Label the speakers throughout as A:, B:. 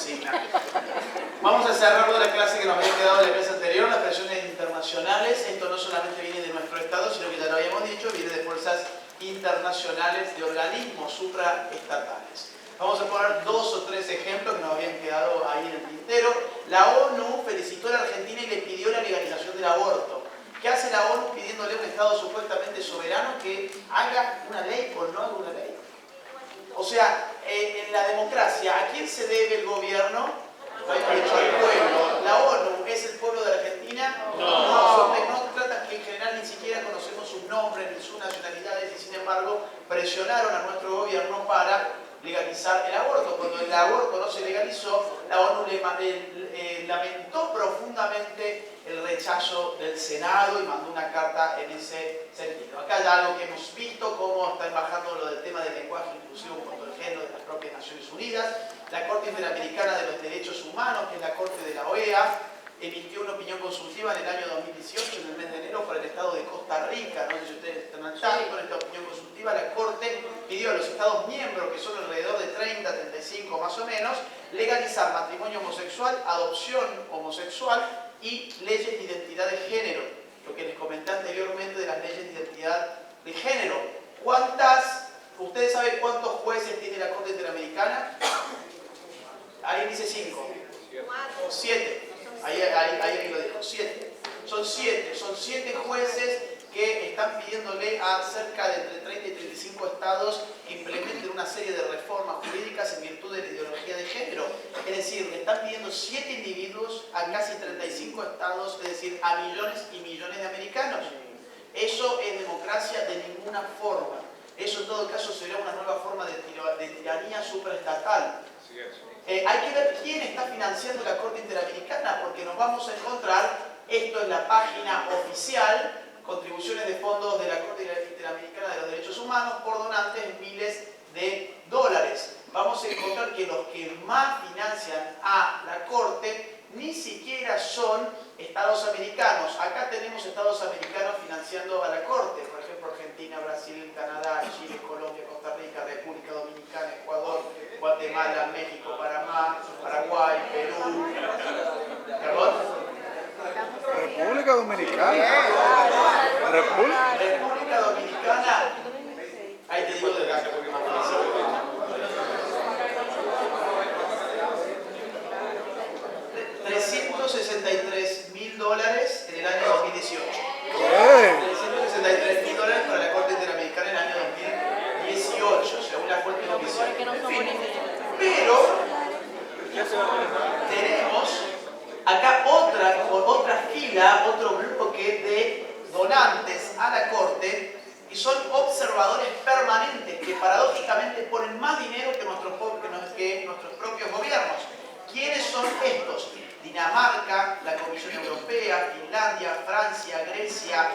A: consigna. Vamos a cerrar la clase que nos había quedado en la clase anterior, las presiones internacionales. Esto no solamente viene de nuestro Estado, sino que ya lo habíamos dicho, viene de fuerzas internacionales, de organismos supraestatales. Vamos a poner 2 o 3 ejemplos que nos habían quedado ahí en el tintero. La ONU felicitó a la Argentina y le pidió la legalización del aborto. ¿Qué hace la ONU pidiéndole a un Estado supuestamente soberano que haga una ley o no haga una ley? O sea, en la democracia, ¿a quién se debe el gobierno? Al pueblo. ¿La ONU es el pueblo de la Argentina? No. Son tecnócratas que en general ni siquiera conocemos sus nombres ni sus nacionalidades y sin embargo presionaron a nuestro gobierno para legalizar el aborto. Cuando el aborto no se legalizó, la ONU lamentó profundamente el rechazo del Senado y mandó una carta en ese sentido. Acá ya algo que hemos visto, cómo está bajando lo del tema del lenguaje inclusivo contra el género de las propias Naciones Unidas. La Corte Interamericana de los Derechos Humanos, que es la Corte de la OEA, emitió una opinión consultiva en el año 2018, en el mes de enero, por el Estado de Costa Rica. No sé si ustedes están al tanto, con esta opinión consultiva la Corte pidió a los Estados miembros, que son alrededor de 30, 35 más o menos, legalizar matrimonio homosexual, adopción homosexual y leyes de identidad de género. Lo que les comenté anteriormente de las leyes de identidad de género. ¿Ustedes saben cuántos jueces tiene la Corte Interamericana? Ahí dice 5. 7. Ahí lo dijo, 7. Son 7 jueces que están pidiéndole a cerca de entre 30 y 35 estados que implementen una serie de reformas jurídicas en virtud de la ideología de género. Es decir, le están pidiendo 7 individuos a casi 35 estados, es decir, a millones y millones de americanos. Eso es democracia de ninguna forma. Eso en todo caso será una nueva forma de tiranía supraestatal. Hay que ver quién está financiando la Corte Interamericana, porque nos vamos a encontrar, esto es la página oficial, contribuciones de fondos de la Corte Interamericana de los Derechos Humanos por donantes en miles de dólares. Vamos a encontrar que los que más financian a la Corte ni siquiera son estados americanos. Acá tenemos estados americanos financiando a la Corte, por ejemplo Argentina, Brasil, Canadá, Chile, Colombia, Costa Rica, República Dominicana, Ecuador, Guatemala, México, Panamá, Paraguay, Perú. ¿Perdón?
B: República Dominicana.
A: República Dominicana. Ahí te digo de la porque más fácil. $363.000 en el año 2018. $363.000 para la Corte Interamericana en el año 2018, según la fuente oficial. En fin, pero tenemos acá otra fila, otro bloque de donantes a la Corte y son observadores permanentes que paradójicamente ponen más dinero que nuestros propios gobiernos. ¿Quiénes son estos? Dinamarca, la Comisión Europea, Finlandia, Francia, Grecia,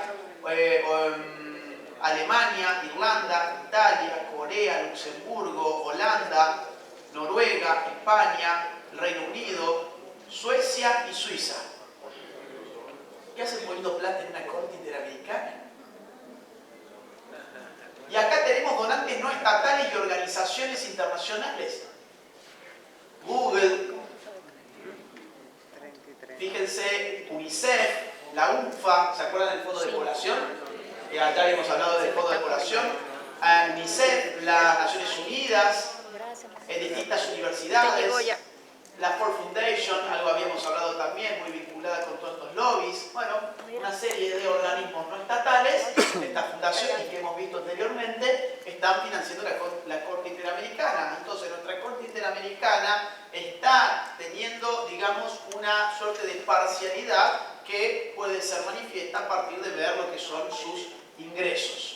A: Alemania, Irlanda, Italia, Corea, Luxemburgo, Holanda, Noruega, España, el Reino Unido, Suecia y Suiza. ¿Qué hacen poniendo plata en una Corte Interamericana? Y acá tenemos donantes no estatales y organizaciones internacionales. Google, fíjense, UNICEF, la UNFPA, ¿se acuerdan del Fondo de Población? Ya habíamos hablado del Fondo de Población. UNICEF, las Naciones Unidas, distintas universidades, la Ford Foundation, algo habíamos hablado también, muy vinculada con todos estos lobbies. Bueno, una serie de organismos no estatales, estas fundaciones que hemos visto anteriormente, están financiando la Corte Interamericana. Entonces, nuestra Corte Interamericana está teniendo, digamos, una suerte de parcialidad que puede ser manifiesta a partir de ver lo que son sus ingresos.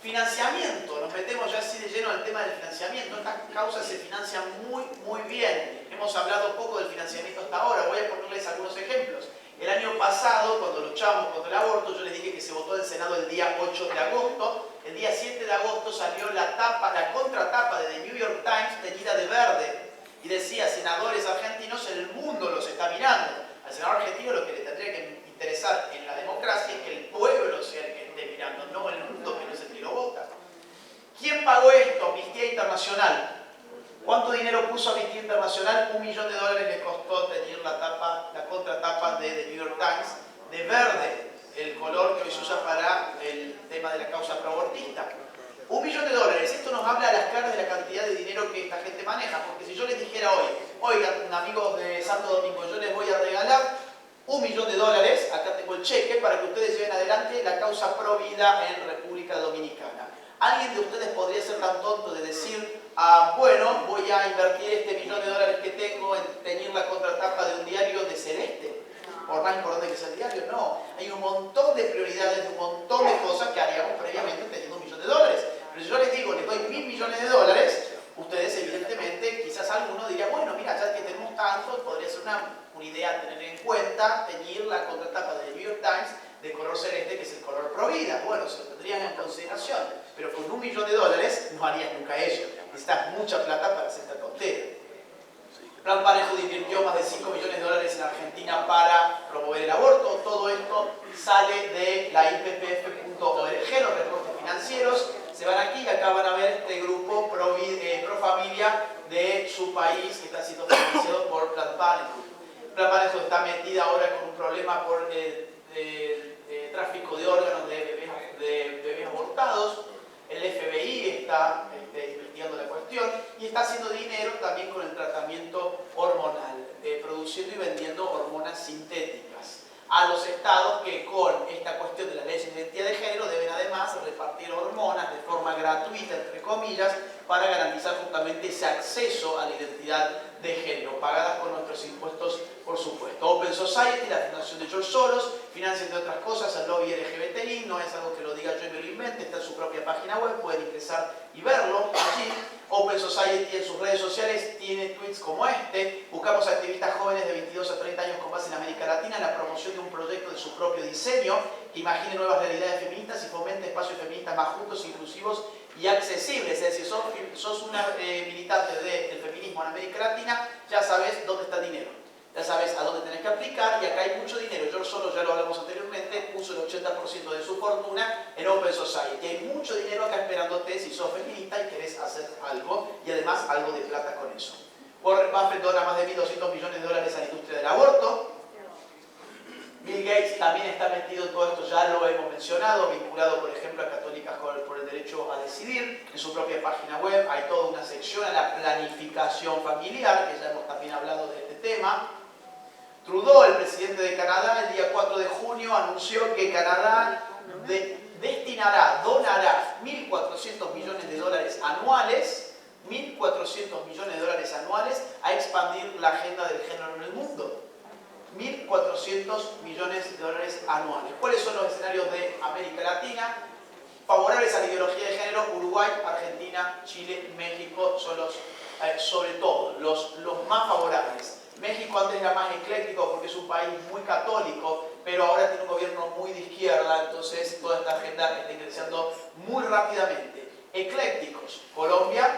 A: Financiamiento, nos metemos ya así de lleno al tema del financiamiento. Estas causas se financian muy bien. Hemos hablado poco del financiamiento hasta ahora, voy a ponerles algunos ejemplos. El año pasado, cuando luchábamos contra el aborto, yo les dije que se votó en el Senado el día 8 de agosto. El día 7 de agosto salió la contratapa de The New York Times teñida de verde. Y decía, senadores argentinos, el mundo los está mirando. Al senador argentino lo que le tendría que interesar en la democracia es que el pueblo sea el que esté mirando, no el mundo, que no es el que lo vota. ¿Quién pagó esto? Amnistía Internacional. ¿Cuánto dinero puso Amnistía Internacional? $1 millón le costó tener la contratapa de The New York Times de verde, el color que hoy se usa para el tema de la causa proabortista. $1 millón. Esto nos habla a las caras de la cantidad de dinero que esta gente maneja. Porque si yo les dijera hoy, oigan, amigos de Santo Domingo, yo les voy a regalar $1 millón, acá tengo el cheque, para que ustedes lleven adelante la causa pro vida en República Dominicana. ¿Alguien de ustedes podría ser tan tonto de decir, bueno, voy a invertir este $1 millón que tengo en teñir la contratapa de un diario de celeste? Por más importante que sea el diario, no. Hay un montón de prioridades, un montón de cosas que haríamos previamente teniendo $1 millón. Pero si yo les digo, les doy $1.000 millones, ustedes evidentemente, quizás alguno diría, bueno, mira, ya que tenemos tanto, podría ser una idea tener en cuenta teñir la contratapa de New York Times de color celeste, que es el color pro vida. Bueno, se lo tendrían en consideración, pero con $1 millón no harías nunca eso. Necesitas mucha plata para hacer esta tontera. Plan Parejo invirtió más de $5 millones en Argentina para promover el aborto. Todo esto sale de la IPPF.org, los reportes financieros. Se van aquí y acá van a ver este grupo pro familia de su país que está siendo financiado por Plan Parejo. Plan Parejo está metida ahora con un problema por tráfico de órganos de bebés abortados. El FBI está investigando la cuestión y está haciendo dinero también con el tratamiento hormonal, produciendo y vendiendo hormonas sintéticas a los estados que con esta cuestión de la ley de identidad de género deben además repartir hormonas de forma gratuita, entre comillas, para garantizar justamente ese acceso a la identidad de género, pagadas con nuestros impuestos, por supuesto. Open Society, la fundación de George Soros, financia entre otras cosas el lobby LGBTI, no es algo que lo diga yo y me lo invente, está en su propia página web, pueden ingresar y verlo allí. Open Society en sus redes sociales tiene tweets como este: buscamos activistas jóvenes de 22 a 30 años con base en América Latina en la promoción de un proyecto de su propio diseño que imagine nuevas realidades feministas y fomente espacios feministas más justos, inclusivos y accesibles. Es decir, sos una militante del feminismo en América Latina, ya sabes dónde está el dinero, ya sabes a dónde tenés que aplicar, y acá hay mucho dinero. George Soros, ya lo hablamos anteriormente, puso el 80% de su fortuna en Open Society. Hay mucho dinero acá esperándote si sos feminista y querés hacer algo, y además algo de plata con eso. Warren Buffett dona más de $1.200 millones a la industria del aborto. Bill Gates también está metido en todo esto, ya lo hemos mencionado, vinculado por ejemplo a Católicas por el Derecho a Decidir. En su propia página web hay toda una sección a la planificación familiar, que ya hemos también hablado de este tema. Trudeau, el presidente de Canadá, el día 4 de junio anunció que Canadá donará $1.400 millones anuales, $1.400 millones anuales a expandir la agenda del género en el mundo. $1.400 millones anuales. ¿Cuáles son los escenarios de América Latina? Favorables a la ideología de género: Uruguay, Argentina, Chile, México son sobre todo los más favorables. México antes era más ecléctico porque es un país muy católico, pero ahora tiene un gobierno muy de izquierda, entonces toda esta agenda está ingresando muy rápidamente. Eclécticos: Colombia,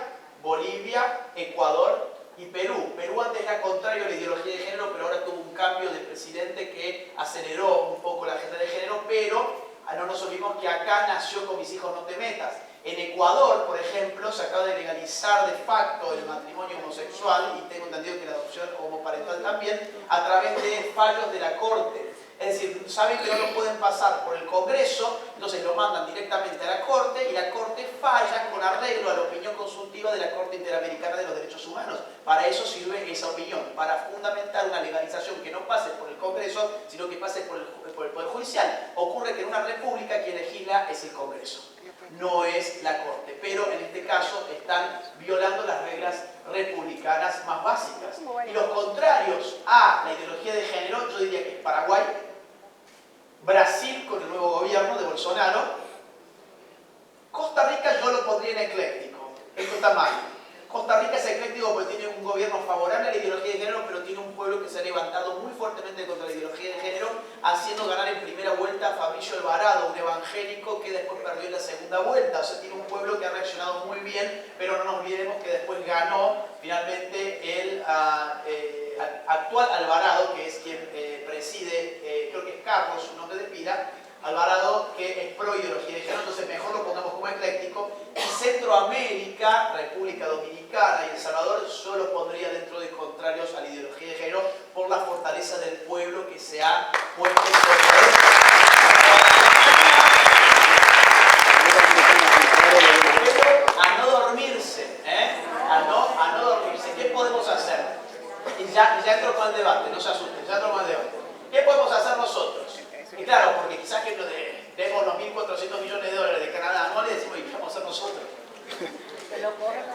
A: Bolivia, Ecuador y Perú. Perú antes era contrario a la ideología de género, pero ahora tuvo un cambio de presidente que aceleró un poco la agenda de género, pero no nos olvidemos que acá nació Con mis hijos no te metas. En Ecuador, por ejemplo, se acaba de legalizar de facto el matrimonio homosexual, y tengo entendido que la adopción homoparental también, a través de fallos de la Corte. Es decir, saben que no lo pueden pasar por el Congreso, entonces lo mandan directamente a la Corte, y la Corte falla con arreglo a la opinión consultiva de la Corte Interamericana de los Derechos Humanos. Para eso sirve esa opinión, para fundamentar una legalización que no pase por el Congreso, sino que pase por el Poder Judicial. Ocurre que en una república quien legisla es el Congreso, no es la Corte, pero en este caso están violando las reglas republicanas más básicas. Y los contrarios a la ideología de género, yo diría que es Paraguay, Brasil con el nuevo gobierno de Bolsonaro, Costa Rica yo lo pondría en ecléctico. Esto está mal. Costa Rica es ecléctico porque tiene un gobierno favorable a la ideología de género, pero tiene un pueblo que se ha levantado muy fuertemente contra la ideología de género, haciendo ganar en primera vuelta a Fabricio Alvarado, un evangélico que después perdió en la segunda vuelta. O sea, tiene un pueblo que ha reaccionado muy bien, pero no nos olvidemos que después ganó finalmente el actual Alvarado, que es quien preside, creo que es Carlos, su nombre de pila, Alvarado, que es pro ideología de género, entonces mejor lo pongamos como ecléctico. Y Centroamérica, República Dominicana y El Salvador yo los pondría dentro de contrarios a la ideología de género por la fortaleza del pueblo que se ha puesto en contra de esto. A no dormirse, a no dormirse. ¿Qué podemos hacer? Y ya entro con el debate, no se asusten, ya entro con el debate. ¿Qué podemos hacer nosotros? Y claro, porque quizás que vemos los 1.400 millones de dólares de Canadá anuales y decimos, ¿y qué vamos a hacer nosotros?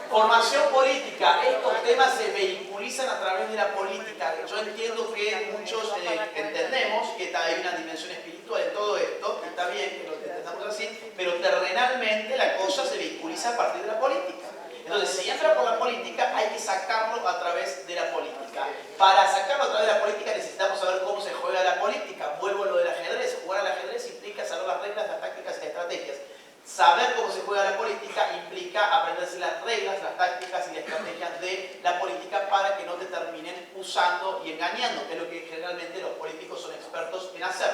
A: Formación política. Estos temas se vehiculizan a través de la política. Yo entiendo que muchos entendemos que hay una dimensión espiritual en todo esto, está bien que lo entendamos así, pero terrenalmente la cosa se vehiculiza a partir de la política. Entonces, si entra por la política, hay que sacarlo a través de la política. Para sacarlo a través de la política necesitamos saber cómo se juega la política. Vuelvo a lo del ajedrez. Jugar al ajedrez implica saber las reglas, las tácticas y las estrategias. Saber cómo se juega la política implica aprenderse las reglas, las tácticas y las estrategias de la política para que no te terminen usando y engañando, que es lo que generalmente los políticos son expertos en hacer.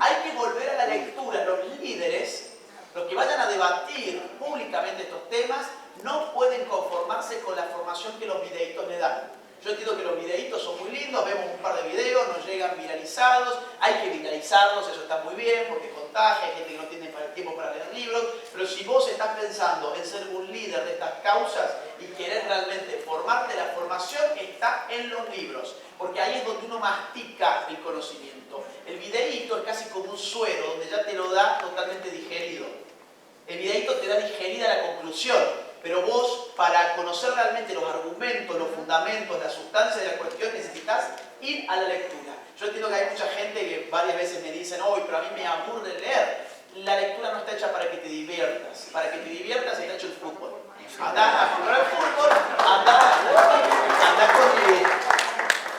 A: Hay que volver a la lectura. Los líderes, los que vayan a debatir públicamente estos temas, no pueden conformarse con la formación que los videitos le dan. Yo entiendo que los videitos son muy lindos, vemos un par de videos, nos llegan viralizados, hay que viralizarlos, eso está muy bien porque contagia, hay gente que no tiene tiempo para leer libros, pero si vos estás pensando en ser un líder de estas causas y querés realmente formarte, la formación está en los libros, porque ahí es donde uno mastica el conocimiento. El videíto es casi como un suero, donde ya te lo da totalmente digerido. El videíto te da digerida la conclusión. Pero vos, para conocer realmente los argumentos, los fundamentos, la sustancia de la cuestión, necesitas ir a la lectura. Yo entiendo que hay mucha gente que varias veces me dicen, "Oye, pero a mí me aburre leer". La lectura no está hecha para que te diviertas. Para que te diviertas está hecho el fútbol. Andá a jugar al fútbol,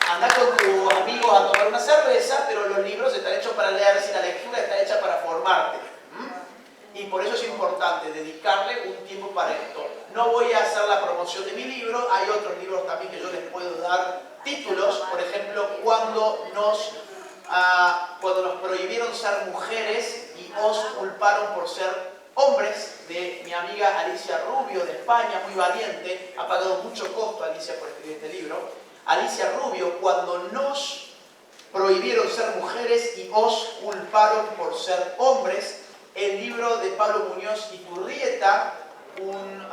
A: andá con tus amigos a tomar una cerveza, pero los libros están hechos para leerse y la lectura está hecha para formarte. Y por eso es importante dedicarle un tiempo para esto. No voy a hacer la promoción de mi libro, hay otros libros también que yo les puedo dar títulos. Por ejemplo, cuando nos prohibieron ser mujeres y os culparon por ser hombres, de mi amiga Alicia Rubio de España, muy valiente, ha pagado mucho costo Alicia por escribir este libro. Alicia Rubio, cuando nos prohibieron ser mujeres y os culparon por ser hombres. El libro de Pablo Muñoz Iturrieta, un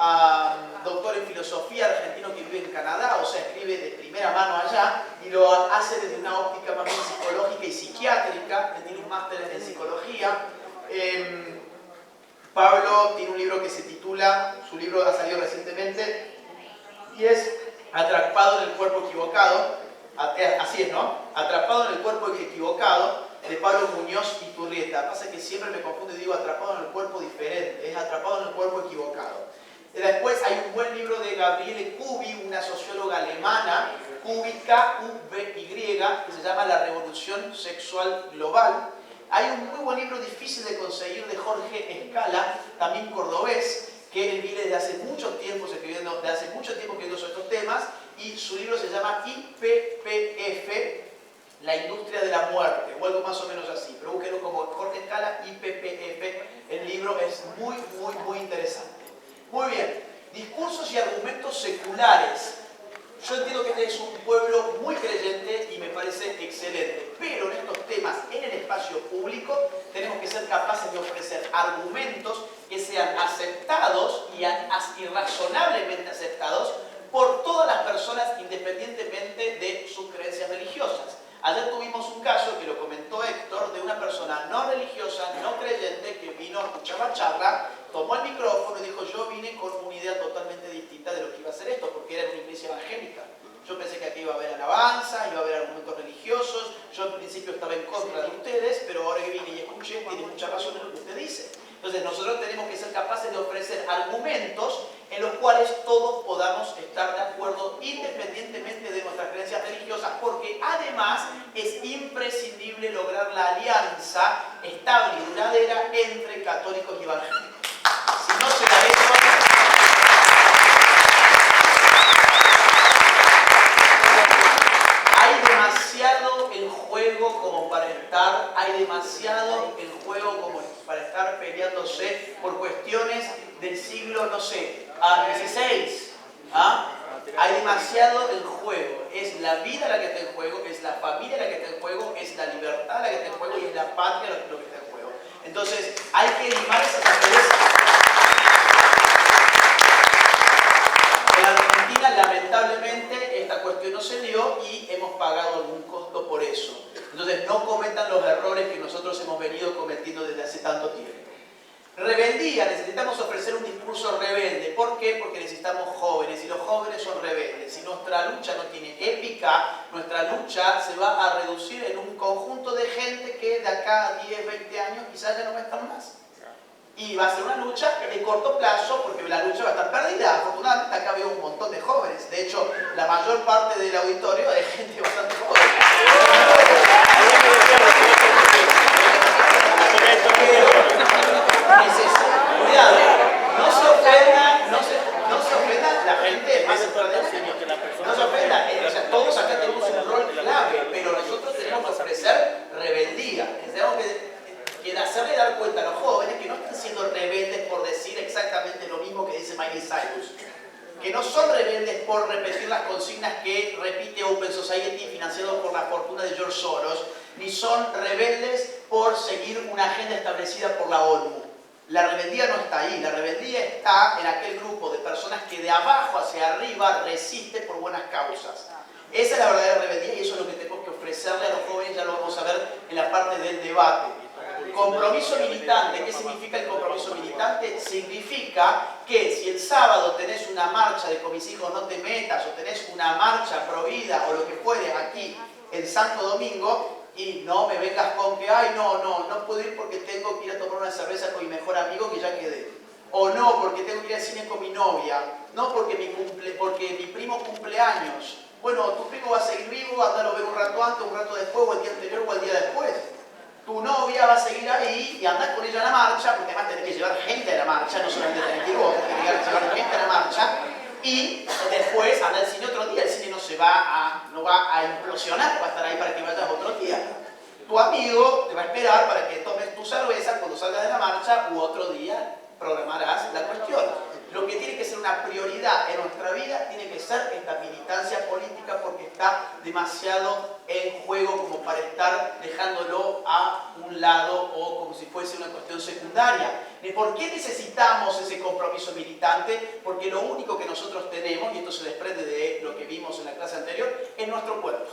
A: doctor en filosofía argentino que vive en Canadá, o sea, escribe de primera mano allá, y lo hace desde una óptica más bien psicológica y psiquiátrica, tiene un máster en psicología. Pablo tiene un libro que se titula, su libro ha salido recientemente, y es Atrapado en el cuerpo equivocado, así es, ¿no? Atrapado en el cuerpo equivocado, de Pablo Muñoz Iturrieta. Pasa que siempre me confundo y digo atrapado en el cuerpo diferente, es atrapado en el cuerpo equivocado. Después hay un buen libro de Gabriele Kubi, una socióloga alemana, Kubi, K-U-B-Y, que se llama La Revolución Sexual Global. Hay un muy buen libro difícil de conseguir de Jorge Escala, también cordobés, que él viene desde hace mucho tiempo escribiendo sobre estos temas, y su libro se llama IPPF, La Industria de la Muerte, o algo más o menos así, pero búsquenlo como Jorge Escala, IPPF, el libro es muy, muy, muy interesante. Muy bien, discursos y argumentos seculares. Yo entiendo que este es un pueblo muy creyente y me parece excelente, pero en estos temas, en el espacio público, tenemos que ser capaces de ofrecer argumentos que sean aceptados y razonablemente aceptados por todas las personas independientemente de sus creencias religiosas. Ayer tuvimos un caso, que lo comentó Héctor, de una persona no religiosa, no creyente, que vino a escuchar la charla, tomó el micrófono y dijo, yo vine con una idea totalmente distinta de lo que iba a ser esto, porque era una iglesia evangélica. Yo pensé que aquí iba a haber alabanza, iba a haber argumentos religiosos, yo en principio estaba en contra de ustedes, pero ahora que vine y escuché, tiene mucha razón en lo que usted dice. Entonces nosotros tenemos que ser capaces de ofrecer argumentos en los cuales todos podamos estar de acuerdo independientemente de nuestras creencias religiosas, porque además es imprescindible lograr la alianza estable y duradera entre católicos y evangélicos. Si no se da eso, hay demasiado en juego como para estar, peleándose por cuestiones del siglo, no sé, XVI, Hay demasiado en juego. Es la vida la que está en juego, es la familia la que está en juego, es la libertad la que está en juego y es la patria lo que está en juego. Entonces, hay que limar esas asperezas. En Argentina, lamentablemente, esta cuestión no se dio y hemos pagado algún costo por eso. Entonces, no cometan los errores que nosotros hemos venido cometiendo desde hace tanto tiempo. Rebeldía, necesitamos ofrecer un discurso rebelde. ¿Por qué? Porque necesitamos jóvenes y los jóvenes son rebeldes. Si nuestra lucha no tiene épica, nuestra lucha se va a reducir en un conjunto de gente que de acá a 10, 20 años quizás ya no va a estar más. Y va a ser una lucha de corto plazo porque la lucha va a estar perdida. Afortunadamente acá veo un montón de jóvenes. De hecho, la mayor parte del auditorio es gente bastante joven. Cuidado, no se ofenda la gente más no se ofenda, o sea, todos acá tenemos un rol clave, pero nosotros tenemos que ofrecer rebeldía. Tenemos que hacerle dar cuenta a los jóvenes que no están siendo rebeldes por decir exactamente lo mismo que dice Miley Cyrus, que no son rebeldes por repetir las consignas que repite Open Society financiado por la fortuna de George Soros, ni son rebeldes por seguir una agenda establecida por la ONU. La rebeldía no está ahí, la rebeldía está en aquel grupo de personas que de abajo hacia arriba resiste por buenas causas. Esa es la verdadera rebeldía y eso es lo que tenemos que ofrecerle a los jóvenes, ya lo vamos a ver en la parte del debate. Compromiso militante, ¿qué significa el compromiso militante? Significa que si el sábado tenés una marcha de con mis hijos no te metas, o tenés una marcha pro vida o lo que fuere aquí en Santo Domingo, y no me vengas con que, ay, no puedo ir porque tengo que ir a tomar una cerveza con mi mejor amigo que ya quedé. O no, porque tengo que ir al cine con mi novia. No, porque mi primo cumple años. Bueno, tu primo va a seguir vivo, andalo a ver un rato antes, un rato después, o el día anterior, o el día después. Tu novia va a seguir ahí y andar con ella a la marcha, porque además tenés que llevar gente a la marcha, no solamente tenés que ir vos, tenés que llevar gente a la marcha. Y después anda al cine otro día, el cine no va a implosionar, va a estar ahí para que vayas otro día. Tu amigo te va a esperar para que tomes tu cerveza cuando salgas de la marcha u otro día programarás la cuestión. Lo que tiene que ser una prioridad en nuestra vida tiene que ser esta militancia política porque está demasiado en juego como para estar dejándolo a un lado o como si fuese una cuestión secundaria. ¿Por qué necesitamos ese compromiso militante? Porque lo único que nosotros tenemos, y esto se desprende de lo que vimos en la clase anterior, es nuestro cuerpo.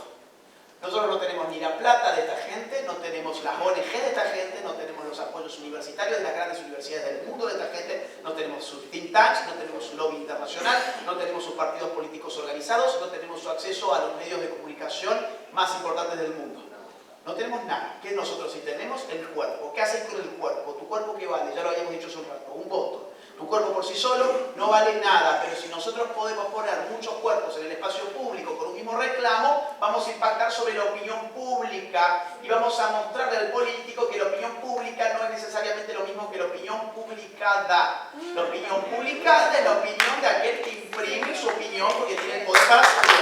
A: Nosotros no tenemos ni la plata de esta gente, no tenemos las ONG de esta gente, no tenemos los apoyos universitarios de las grandes universidades del mundo de esta gente, no tenemos sus think tanks, no tenemos su lobby internacional, no tenemos sus partidos políticos organizados, no tenemos su acceso a los medios de comunicación más importantes del mundo. No tenemos nada. ¿Qué nosotros sí tenemos? El cuerpo. ¿Qué haces con el cuerpo? ¿Tu cuerpo qué vale? Ya lo habíamos dicho hace un rato, un voto. Tu cuerpo por sí solo no vale nada, pero si nosotros podemos poner muchos cuerpos en el espacio público con un mismo reclamo, vamos a impactar sobre la opinión pública y vamos a mostrarle al político que la opinión pública no es necesariamente lo mismo que la opinión publicada. La opinión publicada es la opinión de aquel que imprime su opinión porque tiene el poder para hacerlo.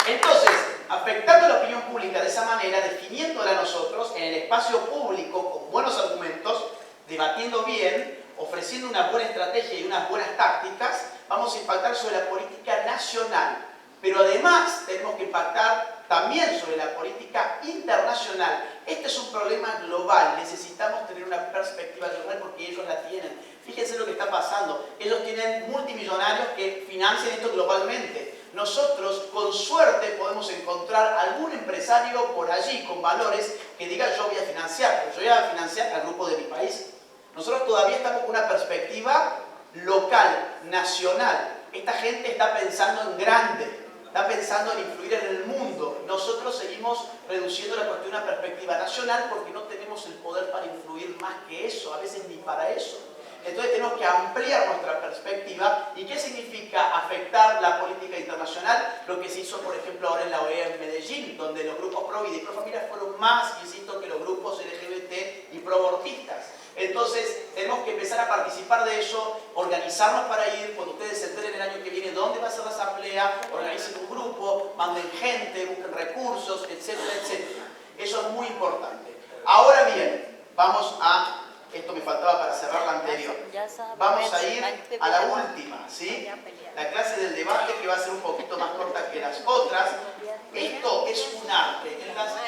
A: Entonces, afectando la opinión pública de esa manera, definiéndola nosotros en el espacio público con buenos argumentos, debatiendo bien, ofreciendo una buena estrategia y unas buenas tácticas, vamos a impactar sobre la política nacional. Pero además tenemos que impactar también sobre la política internacional. Este es un problema global, necesitamos tener una perspectiva global porque ellos la tienen. Fíjense lo que está pasando, ellos tienen multimillonarios que financian esto globalmente. Nosotros, con suerte, podemos encontrar algún empresario por allí con valores que diga yo voy a financiar, pero yo voy a financiar al grupo de mi país. Nosotros todavía estamos con una perspectiva local, nacional. Esta gente está pensando en grande, está pensando en influir en el mundo. Nosotros seguimos reduciendo la cuestión a una perspectiva nacional porque no tenemos el poder para influir más que eso, a veces ni para eso. Entonces tenemos que ampliar nuestra perspectiva. ¿Y qué significa afectar la política internacional? Lo que se hizo, por ejemplo, ahora en la OEA en Medellín, donde los grupos pro vida y pro familia fueron más, insisto, que los grupos LGBT y pro abortistas. Entonces tenemos que empezar a participar de eso, organizarnos para ir. Cuando ustedes se enteren el año que viene dónde va a ser la asamblea, organicen un grupo, manden gente, busquen recursos, etcétera, etcétera. Eso es muy importante. Ahora bien, vamos a esto me faltaba para cerrar la anterior. Vamos a ir a la última, ¿sí? La clase del debate, que va a ser un poquito más corta que las otras. Esto es un arte.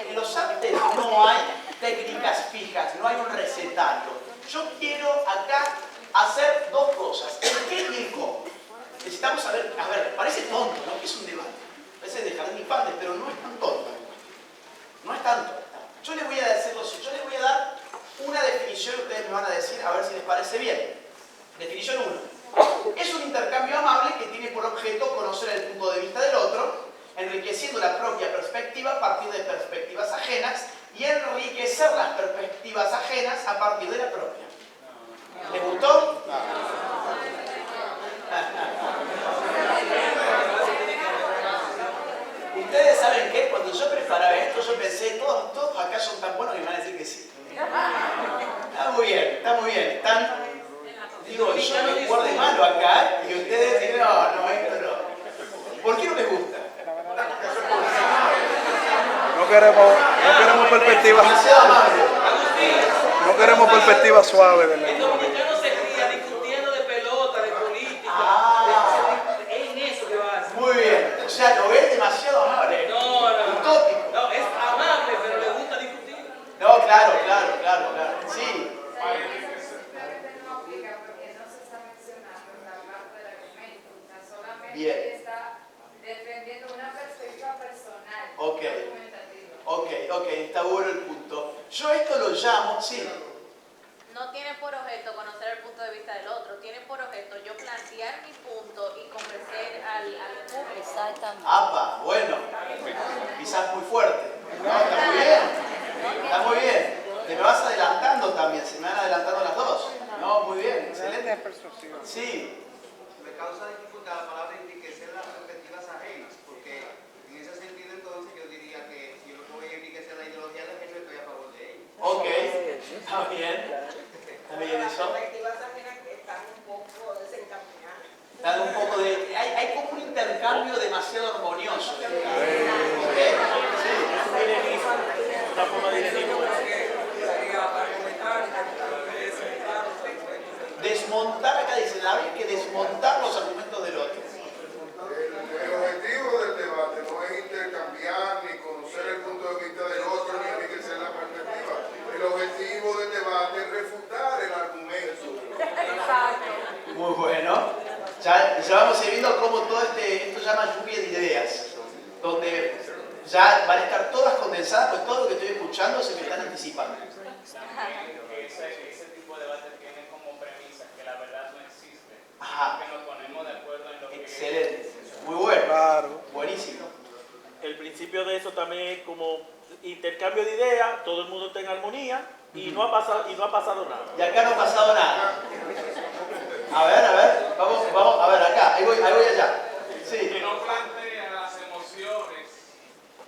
A: En los artes no hay técnicas fijas, no hay un recetario. Yo quiero acá hacer dos cosas, el qué y el cómo. Necesitamos saber, a ver, parece tonto, ¿no? Es un debate. Parece de jardín de infantes, pero no es tan tonto. No es tan tonto. Yo les voy a decir lo siguiente, yo les voy a dar una definición y ustedes me van a decir a ver si les parece bien. Definición 1. Es un intercambio amable que tiene por objeto conocer el punto de vista del otro, enriqueciendo la propia perspectiva a partir de perspectivas ajenas y enriquecer las perspectivas ajenas a partir de la propia. ¿Les gustó? Ustedes saben que cuando yo preparaba esto, yo pensé, todos acá son tan buenos que me van a decir que sí. Está muy bien, está muy bien. Están, digo, yo no guarde malo acá y ustedes dicen, no, esto no. ¿Por qué no les gusta?
B: No queremos perspectivas.
A: Demasiado amable.
B: No queremos perspectivas suaves de la
C: El dominicano se cría discutiendo de pelota, de política. Es en eso que va a hacer.
A: Muy bien. O sea, lo ves demasiado amable.
C: No.
A: Utópico.
C: No, es amable, pero le gusta discutir.
A: No, claro. Sí. Bien.
D: Está defendiendo una perspectiva personal.
A: Ok, está bueno el punto. Yo esto lo llamo, sí.
E: No tiene por objeto conocer el punto de vista del otro, tiene por objeto yo plantear mi punto y convencer al público. Exactamente.
A: Apa, bueno, quizás muy fuerte. No, está muy bien. Te me vas adelantando también, se me van adelantando las dos. No, muy bien, excelente. Sí.
F: Me causa dificultad la palabra enriquecer las perspectivas ajenas, porque en ese sentido entonces yo diría que si yo voy a enriquecer la ideología de género, estoy a favor de ella.
A: Ok, está bien. Está bien eso.
G: Las perspectivas ajenas que están un poco desencaminadas.
A: Están un poco de... Hay como un intercambio demasiado armonioso.
C: Una forma de
A: Desmontar, acá dice, hay que desmontar los argumentos del otro.
H: El objetivo del debate no es intercambiar ni conocer el punto de vista del otro ni enriquecer la perspectiva. El objetivo del debate es refutar el argumento.
G: Exacto.
A: Muy bueno. Ya vamos a ir viendo cómo todo esto se llama lluvia de ideas, donde ya van a estar todas condensadas, pues todo lo que estoy escuchando se me están anticipando.
I: Ese tipo de debate tiene como premisa que la verdad no existe,
A: Ajá.
I: que nos ponemos de acuerdo en lo que
A: Excelente. Muy bueno.
B: Claro.
A: Buenísimo.
C: El principio de eso también es como intercambio de ideas, todo el mundo está en armonía y no ha pasado nada.
A: Y acá no ha pasado nada. A ver, vamos, a ver, acá, ahí voy allá. Sí.
I: Que no plantea las emociones,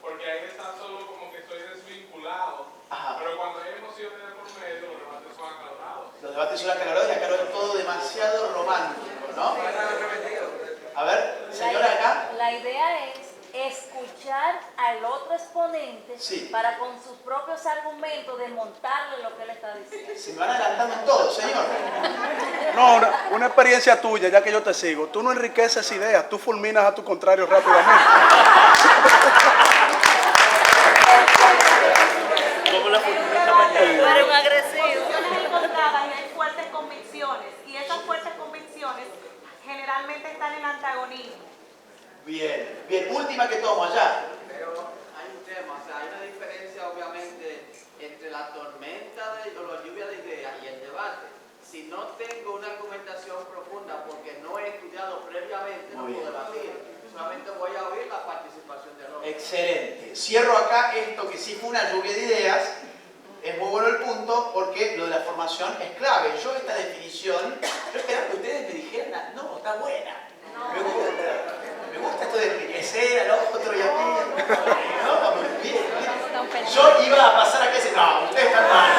I: porque ahí está solo como que estoy desvinculado.
A: Ajá.
I: Pero cuando hay emociones de por medio, los debates son acalorados.
A: Los debates son acalorados y acá lo es todo demasiado romántico, ¿no? A ver, señora acá.
J: La idea es escuchar al otro exponente
A: Sí.
J: para con sus propios argumentos desmontarle lo que él está diciendo.
A: Se me van adelantando en todo, señor.
B: No, una experiencia tuya, ya que yo te sigo. Tú no enriqueces ideas, tú fulminas a tu contrario rápidamente.
C: Como la fulminata mañana.
J: Pero un agresivo.
G: Encontradas y hay fuertes convicciones, y esas fuertes convicciones generalmente están en antagonismo.
A: Bien, última que tomo allá.
F: Pero hay un tema, o sea, hay una diferencia obviamente entre la tormenta o la lluvia de ideas y el debate. Si no tengo una argumentación profunda porque no he estudiado previamente, no puedo debatir. Solamente voy a oír la participación del otro.
A: Excelente. Cierro acá esto que sí fue una lluvia de ideas. Es muy bueno el punto porque lo de la formación es clave. Yo esta definición, yo esperaba que ustedes me dijeran, no, está buena. Me gusta esto de enriquecer al otro y a mí. No, bien. Yo iba a pasar acá y decir, no, ustedes están mal.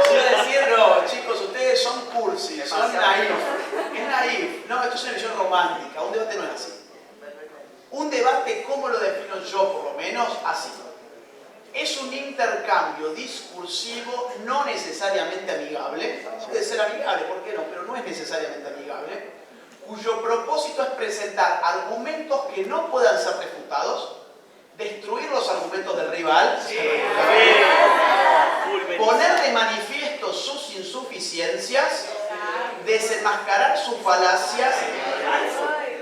A: Yo iba a decir, no, chicos, ustedes son cursi, son naif. Es naif. No, esto es una visión romántica. Un debate no es así. Un debate, ¿cómo lo defino yo por lo menos? Así. es un intercambio discursivo no necesariamente amigable. Puede ser amigable, ¿por qué no? Pero no es necesariamente amigable. Cuyo propósito es presentar argumentos que no puedan ser refutados, destruir los argumentos del rival, poner de manifiesto sus insuficiencias, desenmascarar sus falacias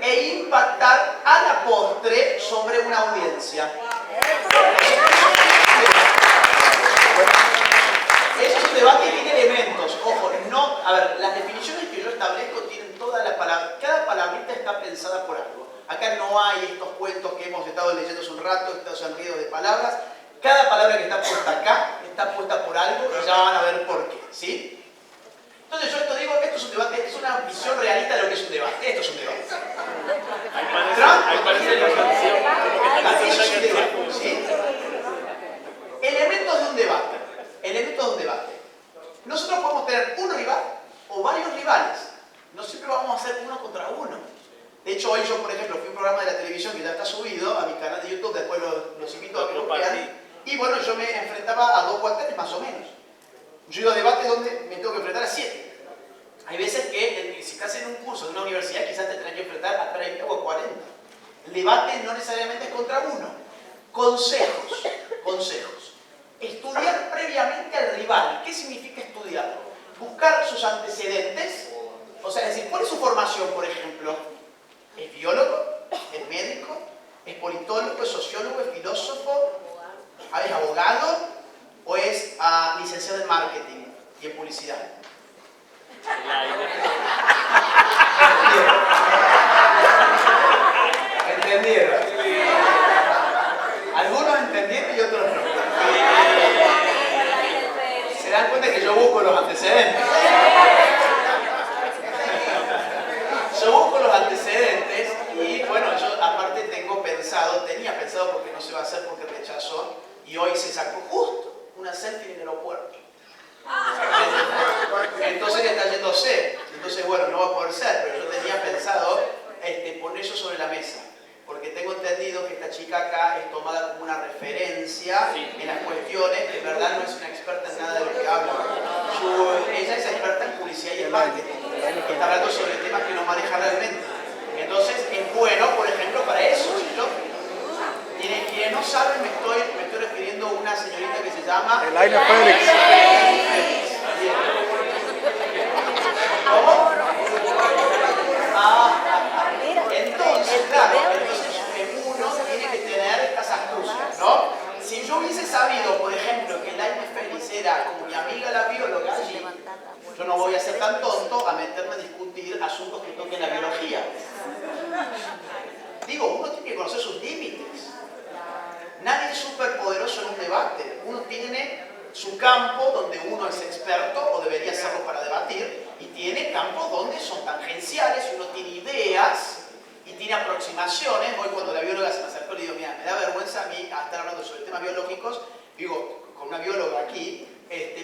A: e impactar a la postre sobre una audiencia. Eso es un debate y tiene elementos. Ojo, no, a ver, las definiciones que yo establezco tienen todas las palabras. Cada palabrita está pensada por algo. Acá no hay estos cuentos que hemos estado leyendo hace un rato, estos enredos de palabras. Cada palabra que está puesta acá está puesta por algo y ya van a ver por qué, ¿sí? Entonces yo esto digo, esto es un debate, es una visión realista de lo que es un debate. Esto es un debate. ¿Sí? Elementos de un debate. Elementos de un debate. Nosotros podemos tener un rival o varios rivales. No siempre vamos a hacer uno contra uno. De hecho, hoy yo, por ejemplo, fui a un programa de la televisión que ya está subido a mi canal de YouTube, después los invito a que lo vean. Y bueno, yo me enfrentaba a 2 cuarteles más o menos. Yo iba a debates donde me tengo que enfrentar a 7. Hay veces que si estás en un curso de una universidad quizás te tenés que enfrentar a 30 o a 40. El debate no necesariamente es contra uno. Consejos. Consejos. Estudiar previamente al rival. ¿Qué significa estudiarlo? Buscar sus antecedentes. O sea, es decir, ¿cuál es su formación, por ejemplo? ¿Es biólogo? ¿Es médico? ¿Es politólogo? ¿Es sociólogo? ¿Es filósofo? ¿Es abogado? ¿O es licenciado en marketing y en publicidad? ¿Entendieron? Algunos entendieron y otros no. ¿Se dan cuenta que yo busco los antecedentes? Yo busco los antecedentes y bueno, yo aparte tenía pensado porque no se va a hacer porque rechazó y hoy se sacó justo una selfie en el aeropuerto. Entonces está yéndose. Entonces bueno, no va a poder ser, pero yo tenía pensado poner eso sobre la mesa. Porque tengo entendido que esta chica acá es tomada como una referencia en las cuestiones, que en verdad no es una experta en nada de lo que habla. Ella es experta en publicidad y en marketing. Está hablando sobre temas que no maneja realmente. Entonces es bueno, por ejemplo, para eso. Quienes no saben, me estoy refiriendo a una señorita que se llama
B: Elaine Félix.
A: ¿Cómo? Entonces, claro, uno tiene que tener estas astucias, ¿no? Si yo hubiese sabido, por ejemplo, que Elaine Félix era como mi amiga la bióloga allí, yo no voy a ser tan tonto a meterme a discutir asuntos que toquen la biología. Digo, uno tiene que conocer sus límites. Nadie es súper poderoso en un debate. Uno tiene su campo donde uno es experto o debería serlo para debatir y tiene campos donde son tangenciales y uno tiene ideas y tiene aproximaciones. Hoy cuando la bióloga se me acercó le digo, mira, me da vergüenza a mí estar hablando sobre temas biológicos, digo, con una bióloga aquí,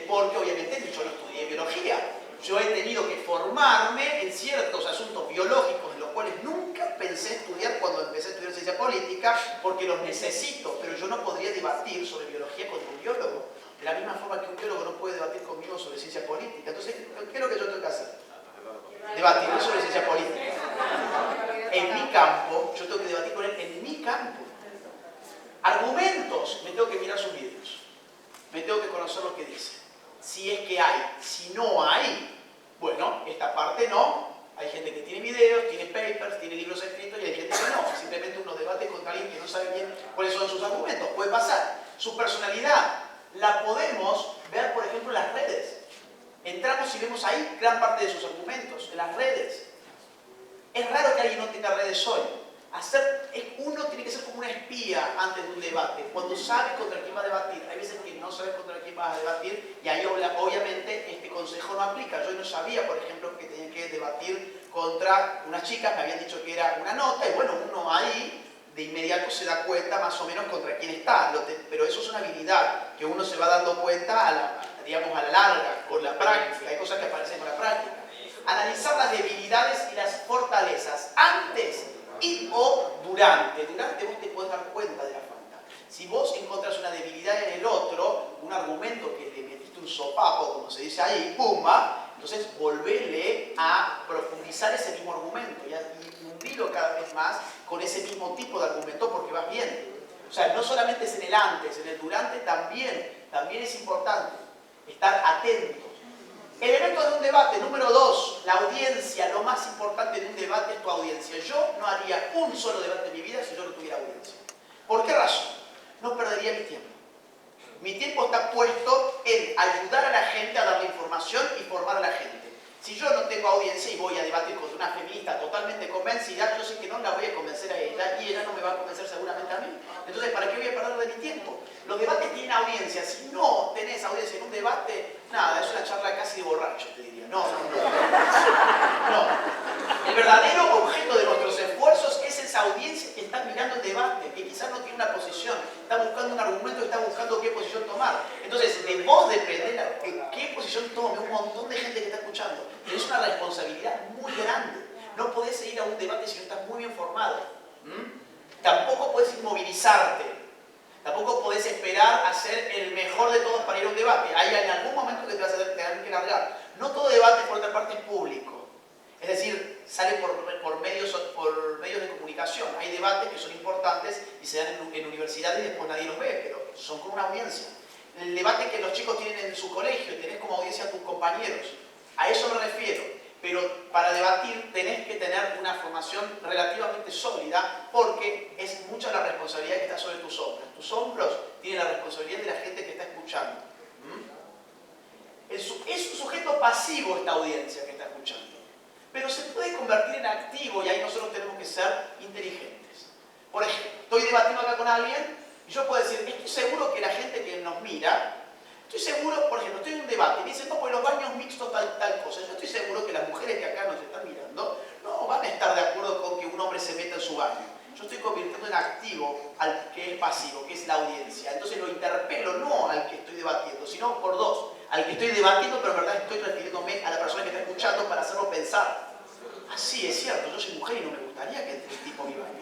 A: porque obviamente yo no estudié biología. Yo he tenido que formarme en ciertos asuntos biológicos de los cuales nunca pensé estudiar cuando empecé a estudiar ciencia política, porque los necesito, pero yo no podría debatir sobre biología con un biólogo. De la misma forma que un biólogo no puede debatir conmigo sobre ciencia política. Entonces, ¿qué es lo que yo tengo que hacer? Debatir sobre ciencia política. En mi campo, yo tengo que debatir con él en mi campo. Argumentos, me tengo que mirar sus videos. Me tengo que conocer lo que dice. Si es que hay. Si no hay, bueno, esta parte no. Hay gente que tiene videos, tiene papers, tiene libros escritos y hay gente que no. Simplemente uno debate contra alguien que no sabe bien cuáles son sus argumentos. Puede pasar. Su personalidad la podemos ver, por ejemplo, en las redes. Entramos y vemos ahí gran parte de sus argumentos, en las redes. Es raro que alguien no tenga redes hoy. Uno tiene que ser como una espía antes de un debate, cuando sabe contra quién va a debatir. Hay veces que no sabes contra quién vas a debatir y ahí obviamente este consejo no aplica. Yo no sabía, por ejemplo, que tenía que debatir contra unas chicas, me habían dicho que era una nota y bueno, uno ahí de inmediato se da cuenta más o menos contra quién está. Pero eso es una habilidad que uno se va dando cuenta a la larga, con la práctica. Hay cosas que aparecen con la práctica. Analizar las debilidades y las fortalezas antes y o durante. Durante vos te podés dar cuenta de la falta. Si vos encontrás una debilidad en el otro, un argumento que le metiste un sopapo, como se dice ahí, ¡pumba! Entonces volvele a profundizar ese mismo argumento y hundirlo cada vez más con ese mismo tipo de argumento porque vas bien. O sea, no solamente es en el antes, en el durante también es importante estar atentos. Elemento de un debate, número 2, la audiencia. Lo más importante de un debate es tu audiencia. Yo no haría un solo debate en mi vida si yo no tuviera audiencia. ¿Por qué razón? No perdería mi tiempo. Mi tiempo está puesto en ayudar a la gente a darle información y formar a la gente. Si yo no tengo audiencia y voy a debatir con una feminista totalmente convencida, yo sé que no la voy a convencer a ella y ella no me va a convencer seguramente a mí. Entonces, ¿para qué voy a perder de mi tiempo? Los debates tienen audiencia. Si no tenés audiencia en un debate, nada, es una charla casi de borracho, te diría. No. El verdadero objeto de nuestros esfuerzos es esa audiencia que está mirando el debate, que quizás no tiene una posición, está buscando un argumento, está buscando qué posición tomar. Entonces, de vos depende qué posición tome un montón de gente que está escuchando. Tenés una responsabilidad muy grande. No podés ir a un debate si no estás muy bien formado. Tampoco podés inmovilizarte. Tampoco podés esperar a ser el mejor de todos para ir a un debate. Hay en algún momento que te vas a tener que largar. No todo debate, por otra parte, es público. Es decir, sale por medios de comunicación. Hay debates que son importantes y se dan en universidades y después nadie los ve, pero son con una audiencia. El debate que los chicos tienen en su colegio, tenés como audiencia a tus compañeros. A eso me refiero. Pero para debatir tenés que tener una formación relativamente sólida porque es mucha la responsabilidad que está sobre tus hombros. Tus hombros tienen la responsabilidad de la gente que está escuchando. Es un sujeto pasivo esta audiencia que está escuchando. Pero se puede convertir en activo y ahí nosotros tenemos que ser inteligentes. Por ejemplo, estoy debatiendo acá con alguien y yo puedo decir, estoy seguro que la gente que nos mira, estoy seguro, por ejemplo, estoy en un debate y me dicen, no, pues los baños mixtos tal cosa. Yo estoy seguro que las mujeres que acá nos están mirando no van a estar de acuerdo con que un hombre se meta en su baño. Yo estoy convirtiendo en activo al que es pasivo, que es la audiencia. Entonces lo interpelo no al que estoy debatiendo, sino por dos. Al que estoy debatiendo, pero en verdad estoy refiriéndome a la persona que está escuchando para hacerlo pensar. Así es cierto, yo soy mujer y no me gustaría que entre un tipo a mi baño.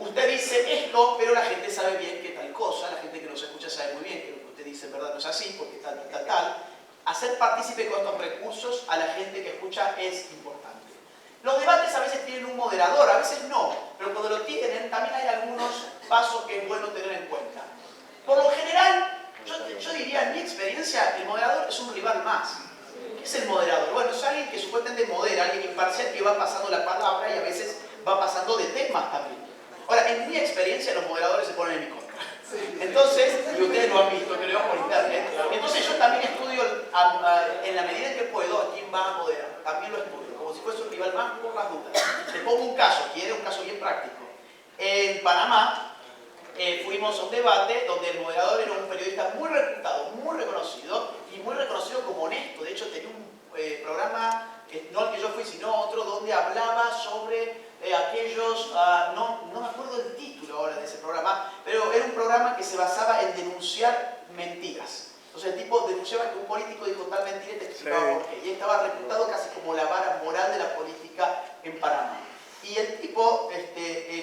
A: Usted dice esto, pero la gente sabe bien que tal cosa, la gente que nos escucha sabe muy bien que lo que usted dice en verdad no es así, porque tal. Hacer partícipe con estos recursos a la gente que escucha es importante. Los debates a veces tienen un moderador, a veces no, pero cuando lo tienen también hay algunos pasos que es bueno tener en cuenta. Por lo general, yo diría, en mi experiencia, el moderador es un rival más. ¿Qué es el moderador? Bueno, es alguien que supuestamente modera, alguien imparcial que va pasando la palabra y a veces va pasando de temas también. Ahora, en mi experiencia, los moderadores se ponen en mi contra. Entonces, y ustedes lo han visto, creo, por internet. Entonces yo también estudio, en la medida en que puedo, a quién va a moderar. También lo estudio, como si fuese un rival más por las dudas. Te pongo un caso, quiere un caso bien práctico. En Panamá, fuimos a un debate donde el moderador era un periodista muy reputado, muy reconocido y muy reconocido como honesto. De hecho, tenía un programa, no el que yo fui, sino otro, donde hablaba sobre aquellos, no me acuerdo el título ahora de ese programa, pero era un programa que se basaba en denunciar mentiras. Entonces el tipo denunciaba que un político dijo tal mentira y te explicaba por qué. Y estaba reputado casi como la vara moral de la política en Panamá. Y el tipo,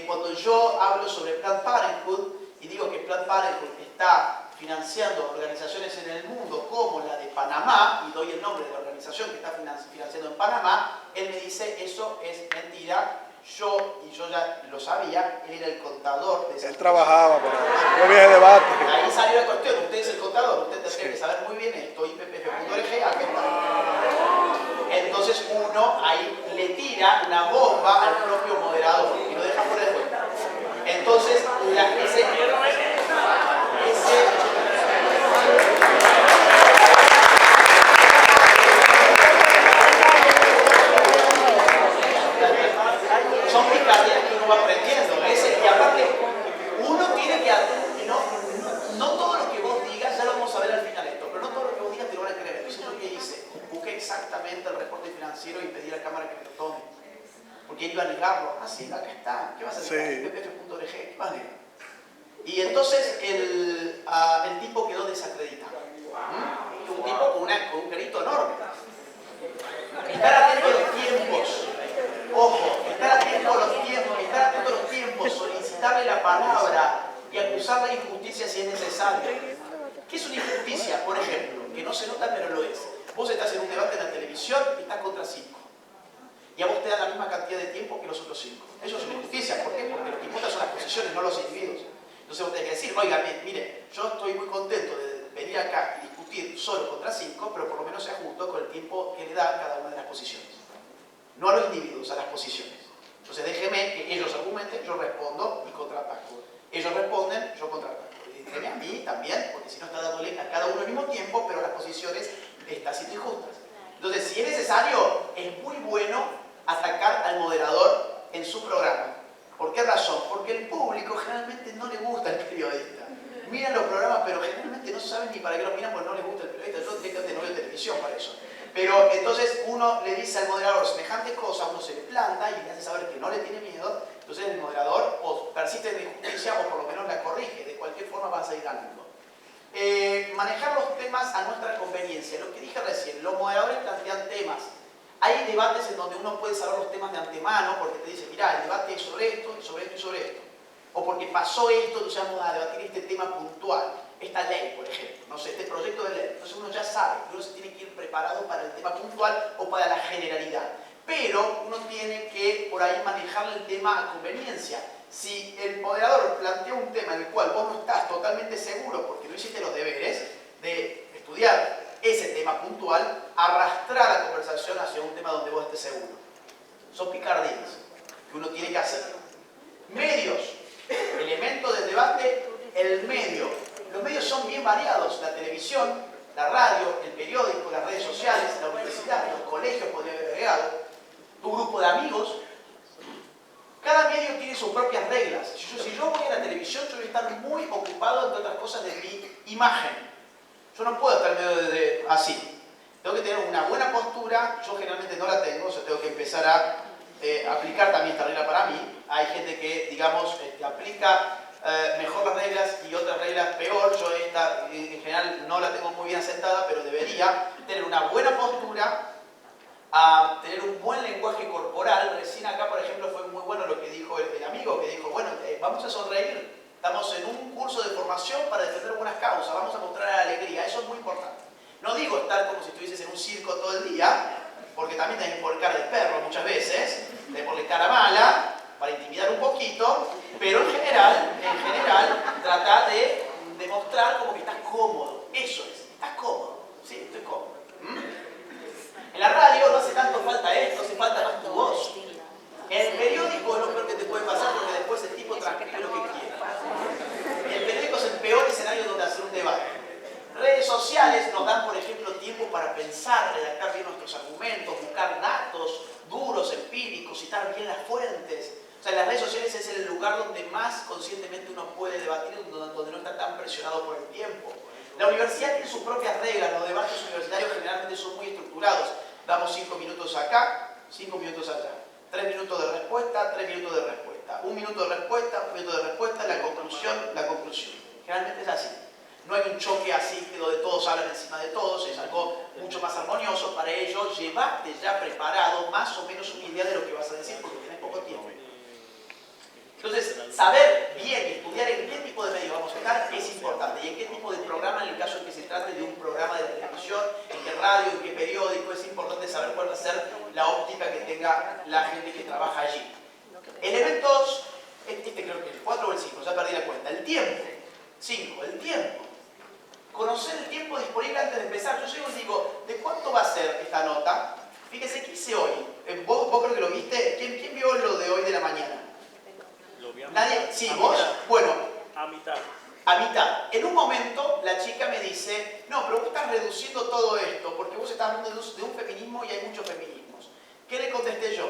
A: cuando yo hablo sobre Planned Parenthood y digo que Planned Parenthood está financiando organizaciones en el mundo como la de Panamá, y doy el nombre de la organización que está financiando en Panamá, él me dice, eso es mentira. Yo ya lo sabía, él era el contador de esa.
B: Él trabajaba, yo vi el debate.
A: Ahí salió la cuestión, usted es el contador, usted tiene que saber muy bien esto, IPPF.org, acá está. Entonces uno ahí le tira una bomba al propio moderador y lo deja fuera de juego. Entonces, son picardías que uno va aprendiendo. Y aparte, uno tiene que... No todo lo que vos digas, ya lo vamos a ver al final esto, pero no todo lo que vos digas te lo van a creer. Entonces yo qué hice, busqué exactamente el reporte financiero y pedí a la cámara que me lo tome. Porque él iba a negarlo. Ah, sí, acá está. ¿Qué vas a hacer? IPPF.org, ¿qué vas a negar? Y entonces el tipo quedó desacreditado. Un tipo con un crédito enorme. Estar atento a los tiempos. Ojo, estar atento a los tiempos, solicitarle la palabra usar la injusticia si es necesario. ¿Qué es una injusticia? Por ejemplo, que no se nota pero lo es. Vos estás en un debate en la televisión y estás contra 5. Y a vos te dan la misma cantidad de tiempo que los otros 5. Eso es una injusticia. ¿Por qué? Porque lo que importa son las posiciones, no los individuos. Entonces vos tenés que decir, oiga, mire, yo estoy muy contento de venir acá y discutir solo contra 5, pero por lo menos sea justo con el tiempo que le da a cada una de las posiciones. No a los individuos, a las posiciones. Entonces déjeme que ellos argumenten, yo respondo y contraataco. Ellos responden, yo contraataco. Y déjeme a mí también, porque si no está dándole a cada uno al mismo tiempo, pero las posiciones están siendo injustas. Entonces, si es necesario, es muy bueno atacar al moderador en su programa. ¿Por qué razón? Porque el público generalmente no le gusta el periodista. Miran los programas, pero generalmente no saben ni para qué los miran porque no les gusta el periodista. Yo directamente no veo televisión para eso. Pero entonces uno le dice al moderador semejante cosa, uno se le planta y le hace saber que no le tiene miedo. Entonces el moderador o persiste en la injusticia o por lo menos la corrige. De cualquier forma va a salir ganando. Manejar los temas a nuestra conveniencia. Lo que dije recién, los moderadores plantean temas. Hay debates en donde uno puede saber los temas de antemano porque te dice, mirá, el debate es sobre esto, sobre esto y sobre esto. O porque pasó esto, entonces vamos a debatir este tema puntual. Esta ley, por ejemplo, no sé, este proyecto de ley. Entonces uno ya sabe que uno se tiene que ir preparado para el tema puntual o para la generalidad. Pero uno tiene que por ahí manejar el tema a conveniencia. Si el moderador plantea un tema en el cual vos no estás totalmente seguro porque no hiciste los deberes de estudiar ese tema puntual, arrastrar la conversación hacia un tema donde vos estés seguro. Son picardías que uno tiene que hacer. Medios, elementos del debate, el medio. Los medios son bien variados, la televisión, la radio, el periódico, las redes sociales, la universidad, los colegios podría haber agregado, tu grupo de amigos. Cada medio tiene sus propias reglas. Si yo voy a la televisión, yo voy a estar muy ocupado, entre otras cosas, de mi imagen. Yo no puedo estar medio así. Tengo que tener una buena postura, yo generalmente no la tengo, o sea, tengo que empezar a aplicar también esta regla para mí. Hay gente que, digamos, aplica mejor las reglas y otras reglas peor. Yo esta, en general, no la tengo muy bien asentada, pero debería tener una buena postura, a tener un buen lenguaje corporal. Recién acá, por ejemplo, fue muy bueno lo que dijo el amigo, que dijo, bueno, vamos a sonreír. Estamos en un curso de formación para defender buenas causas, vamos a mostrar alegría, eso es muy importante. No digo estar como si estuvieses en un circo todo el día, porque también tenés que poner cara de perro muchas veces, tenés que poner cara mala, para intimidar un poquito, pero en general, trata de demostrar como que estás cómodo. Eso es, estás cómodo. Sí, estoy cómodo. En la radio no hace tanto falta esto, hace falta más tu voz. En el periódico es lo peor que te puede pasar porque después el tipo transcribe lo que quiere. El periódico es el peor escenario donde hacer un debate. Redes sociales nos dan, por ejemplo, tiempo para pensar, redactar bien nuestros argumentos, buscar datos duros, empíricos, citar bien las fuentes. O sea, las redes sociales es el lugar donde más conscientemente uno puede debatir, donde no está tan presionado por el tiempo. La universidad tiene sus propias reglas, los debates universitarios generalmente son muy estructurados. Damos 5 minutos acá, 5 minutos allá. 3 minutos de respuesta, 3 minutos de respuesta. 1 minuto de respuesta, 1 minuto de respuesta, la conclusión, la conclusión. Generalmente es así. No hay un choque así donde todos hablan encima de todos, es algo mucho más armonioso. Para ello, llevarte ya preparado más o menos una idea de lo que vas a decir porque tenés poco tiempo. Entonces, saber bien y estudiar en qué tipo de medio vamos a estar es importante. Y en qué tipo de programa, en el caso de que se trate de un programa de televisión, en qué radio, en qué periódico, es importante saber cuál va a ser la óptica que tenga la gente que trabaja allí. Elementos, creo que el 4 o el 5, ya perdí la cuenta. El tiempo. 5, el tiempo. Conocer el tiempo disponible antes de empezar. Yo llego y digo, ¿de cuánto va a ser esta nota? Fíjese, ¿qué hice hoy? ¿Vos creo que lo viste? ¿Quién vio lo de hoy de la mañana? ¿Nadie? Sí, ¿vos? Bueno.
C: A mitad.
A: A mitad. En un momento la chica me dice, no, pero vos estás reduciendo todo esto porque vos estás hablando de un feminismo y hay muchos feminismos. ¿Qué le contesté yo?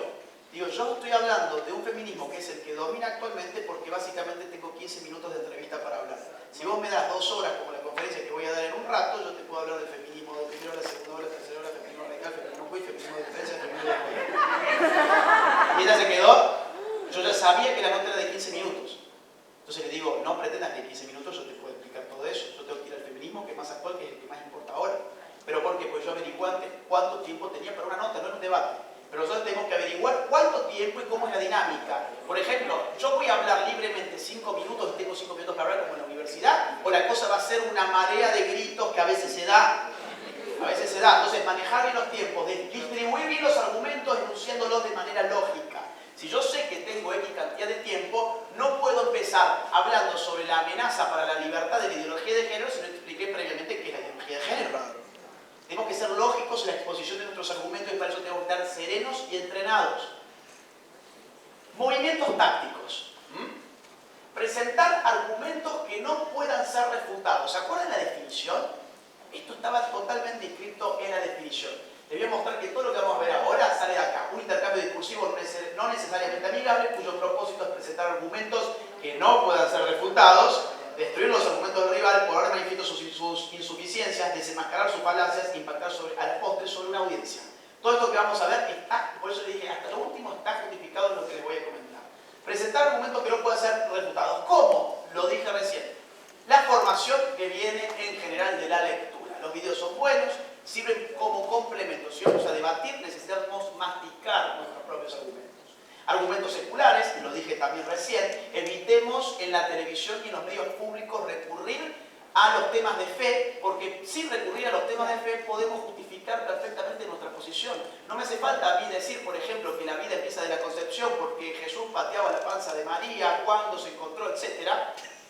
A: Digo, yo estoy hablando de un feminismo que es el que domina actualmente porque básicamente tengo 15 minutos de entrevista para hablar. Si vos me das 2 horas como la conferencia que voy a dar en un rato, yo te puedo hablar del feminismo de primera hora, segunda hora, tercera hora, feminismo radical, feminismo queer, feminismo de diferencia, feminismo de mujer. Y ella se quedó. Yo ya sabía que la nota era de 15 minutos. Entonces le digo, no pretendas que en 15 minutos yo te puedo explicar todo eso. Yo tengo que ir al feminismo, que es más actual, que es el que más importa ahora. ¿Pero por qué? Pues yo averigué antes cuánto tiempo tenía para una nota, no era un debate. Pero nosotros tenemos que averiguar cuánto tiempo y cómo es la dinámica. Por ejemplo, yo voy a hablar libremente 5 minutos y tengo 5 minutos para hablar como en la universidad, o la cosa va a ser una marea de gritos que a veces se da. A veces se da. Entonces, manejar bien los tiempos, distribuir bien los argumentos, enunciándolos de manera lógica. Si yo sé que tengo X cantidad de tiempo, no puedo empezar hablando sobre la amenaza para la libertad de la ideología de género si no expliqué previamente qué es la ideología de género. Tenemos que ser lógicos en la exposición de nuestros argumentos y para eso tenemos que estar serenos y entrenados. Movimientos tácticos. Presentar argumentos que no puedan ser refutados. ¿Se acuerdan la definición? Esto estaba totalmente inscrito en la definición. Les voy a mostrar que todo lo que vamos a ver ahora sale de acá. Un intercambio discursivo no necesariamente amigable, cuyo propósito es presentar argumentos que no puedan ser refutados, destruir los argumentos del rival, poner de manifiesto sus insuficiencias, desenmascarar sus falacias e impactar a la postre sobre una audiencia. Todo esto que vamos a ver está, por eso le dije, hasta lo último está justificado en lo que les voy a comentar. Presentar argumentos que no puedan ser refutados. ¿Cómo? Lo dije recién. La formación que viene en general de la lectura. Los videos son buenos, sirven como complemento. Si vamos a debatir, necesitamos masticar nuestros propios argumentos. Argumentos seculares, lo dije también recién, evitemos en la televisión y en los medios públicos recurrir a los temas de fe, porque sin recurrir a los temas de fe podemos justificar perfectamente nuestra posición. No me hace falta a mí decir, por ejemplo, que la vida empieza de la concepción porque Jesús pateaba la panza de María, cuando se encontró, etc.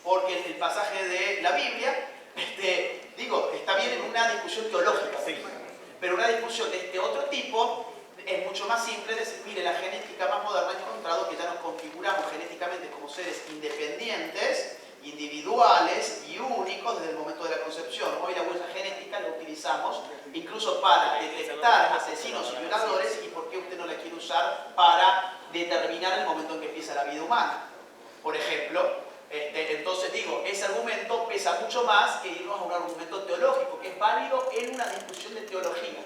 A: Porque en el pasaje de la Biblia, digo, está bien en una discusión teológica, sí, pero una discusión de este otro tipo es mucho más simple. Decir, mire, la genética más moderna ha encontrado que ya nos configuramos genéticamente como seres independientes, individuales y únicos desde el momento de la concepción. Hoy la huella genética la utilizamos incluso para detectar asesinos y violadores, y por qué usted no la quiere usar para determinar el momento en que empieza la vida humana, por ejemplo. Entonces digo, ese argumento pesa mucho más que irnos a un argumento teológico, que es válido en una discusión de teología.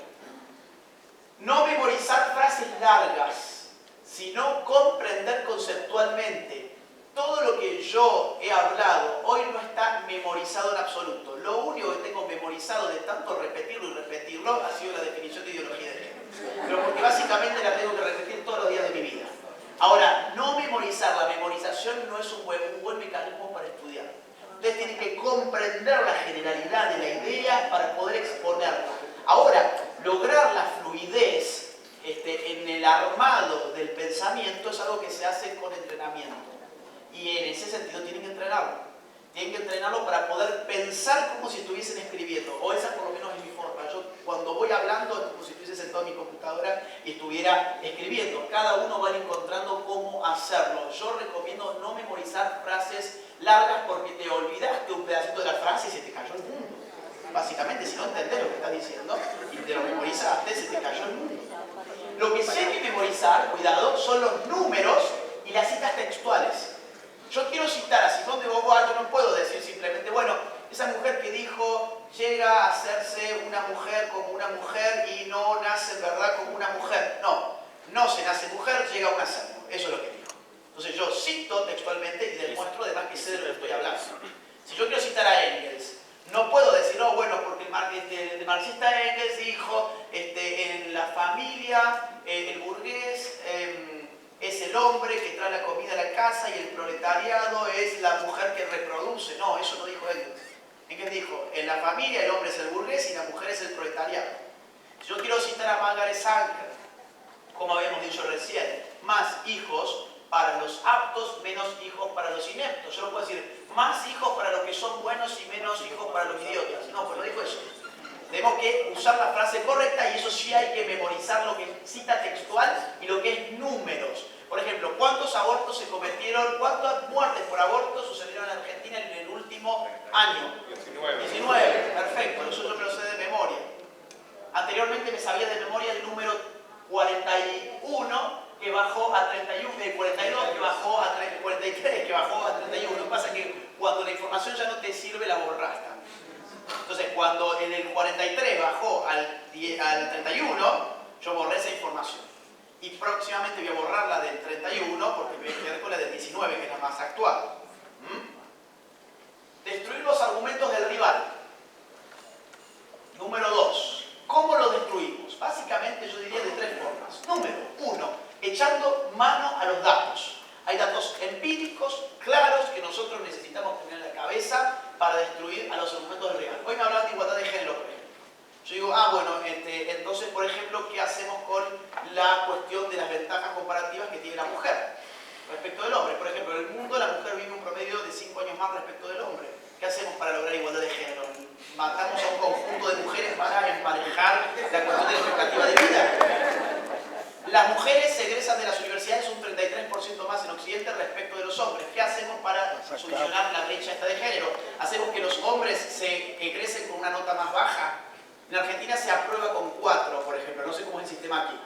A: No memorizar frases largas, sino comprender conceptualmente. Todo lo que yo he hablado hoy no está memorizado en absoluto. Lo único que tengo memorizado de tanto repetirlo y repetirlo ha sido la definición de ideología de género. Pero porque básicamente la tengo que repetir todos los días de mi vida. Ahora, no memorizar, la memorización no es un buen mecanismo para estudiar. Ustedes tienen que comprender la generalidad de la idea para poder exponerla. Ahora, lograr la fluidez en el armado del pensamiento es algo que se hace con entrenamiento. Y en ese sentido tienen que entrenarlo. Tienen que entrenarlo para poder pensar como si estuviesen escribiendo. O esa por lo menos es mi forma. Yo cuando voy hablando es como si estuviese sentado en mi computadora y estuviera escribiendo. Cada uno va encontrando cómo hacerlo. Yo recomiendo no memorizar frases largas porque te olvidaste un pedacito de la frase y se te cayó el mundo. Básicamente, si no entendés lo que estás diciendo y te lo memorizaste, se te cayó el mundo. Lo que sí hay que memorizar, cuidado, son los números y las citas textuales. Yo quiero citar a Simón de Beauvoir, yo no puedo decir simplemente, bueno, esa mujer que dijo llega a hacerse una mujer como una mujer y no nace en verdad como una mujer. No, no se nace mujer, llega a un hacerlo. Eso es lo que dijo. Entonces yo cito textualmente y demuestro además que sé de lo que estoy hablando. Si yo quiero citar a Engels, no puedo decir, no, bueno, porque el marxista Engels dijo, en la familia, el burgués es el hombre que trae la comida a la casa y el proletariado es la mujer que reproduce. No, eso no dijo Engels. Engels dijo, en la familia el hombre es el burgués y la mujer es el proletariado. Si yo quiero citar a Margaret Sanger, como habíamos dicho recién, más hijos para los aptos, menos hijos para los ineptos. Yo no puedo decir, más hijos para los que son buenos y menos hijos para los idiotas. No, pues no dijo eso. Tenemos que usar la frase correcta y eso sí hay que memorizar lo que es cita textual y lo que es números. Por ejemplo, ¿cuántos abortos se cometieron, cuántas muertes por aborto sucedieron en Argentina en el último año? 19. Perfecto, eso yo me lo sé de memoria. Anteriormente me sabía de memoria el número 41 que bajó a 31, el 42 que bajó a 43 que bajó a 31. Lo que pasa es que cuando la información ya no te sirve la borras también. Entonces cuando en el 43 bajó al 31, yo borré esa información. Y próximamente voy a borrar la del 31 porque me voy a quedar con la del 19 que es la más actual. Destruir los argumentos del rival. Número 2. ¿Cómo lo destruimos? Básicamente yo diría de tres formas. Número. echando mano a los datos. Hay datos empíricos, claros, que nosotros necesitamos tener en la cabeza para destruir a los argumentos del real. Hoy me hablaban de igualdad de género, por ejemplo. Yo digo, bueno, entonces, por ejemplo, ¿qué hacemos con la cuestión de las ventajas comparativas que tiene la mujer respecto del hombre? Por ejemplo, en el mundo la mujer vive un promedio de 5 años más respecto del hombre. ¿Qué hacemos para lograr igualdad de género? ¿Matamos a un conjunto de mujeres para emparejar la cuestión de la expectativa de vida? Las mujeres se egresan de las universidades un 33% más en Occidente respecto de los hombres. ¿Qué hacemos para solucionar la brecha esta de género? ¿Hacemos que los hombres se egresen con una nota más baja? En Argentina se aprueba con 4, por ejemplo. No sé cómo es el sistema aquí.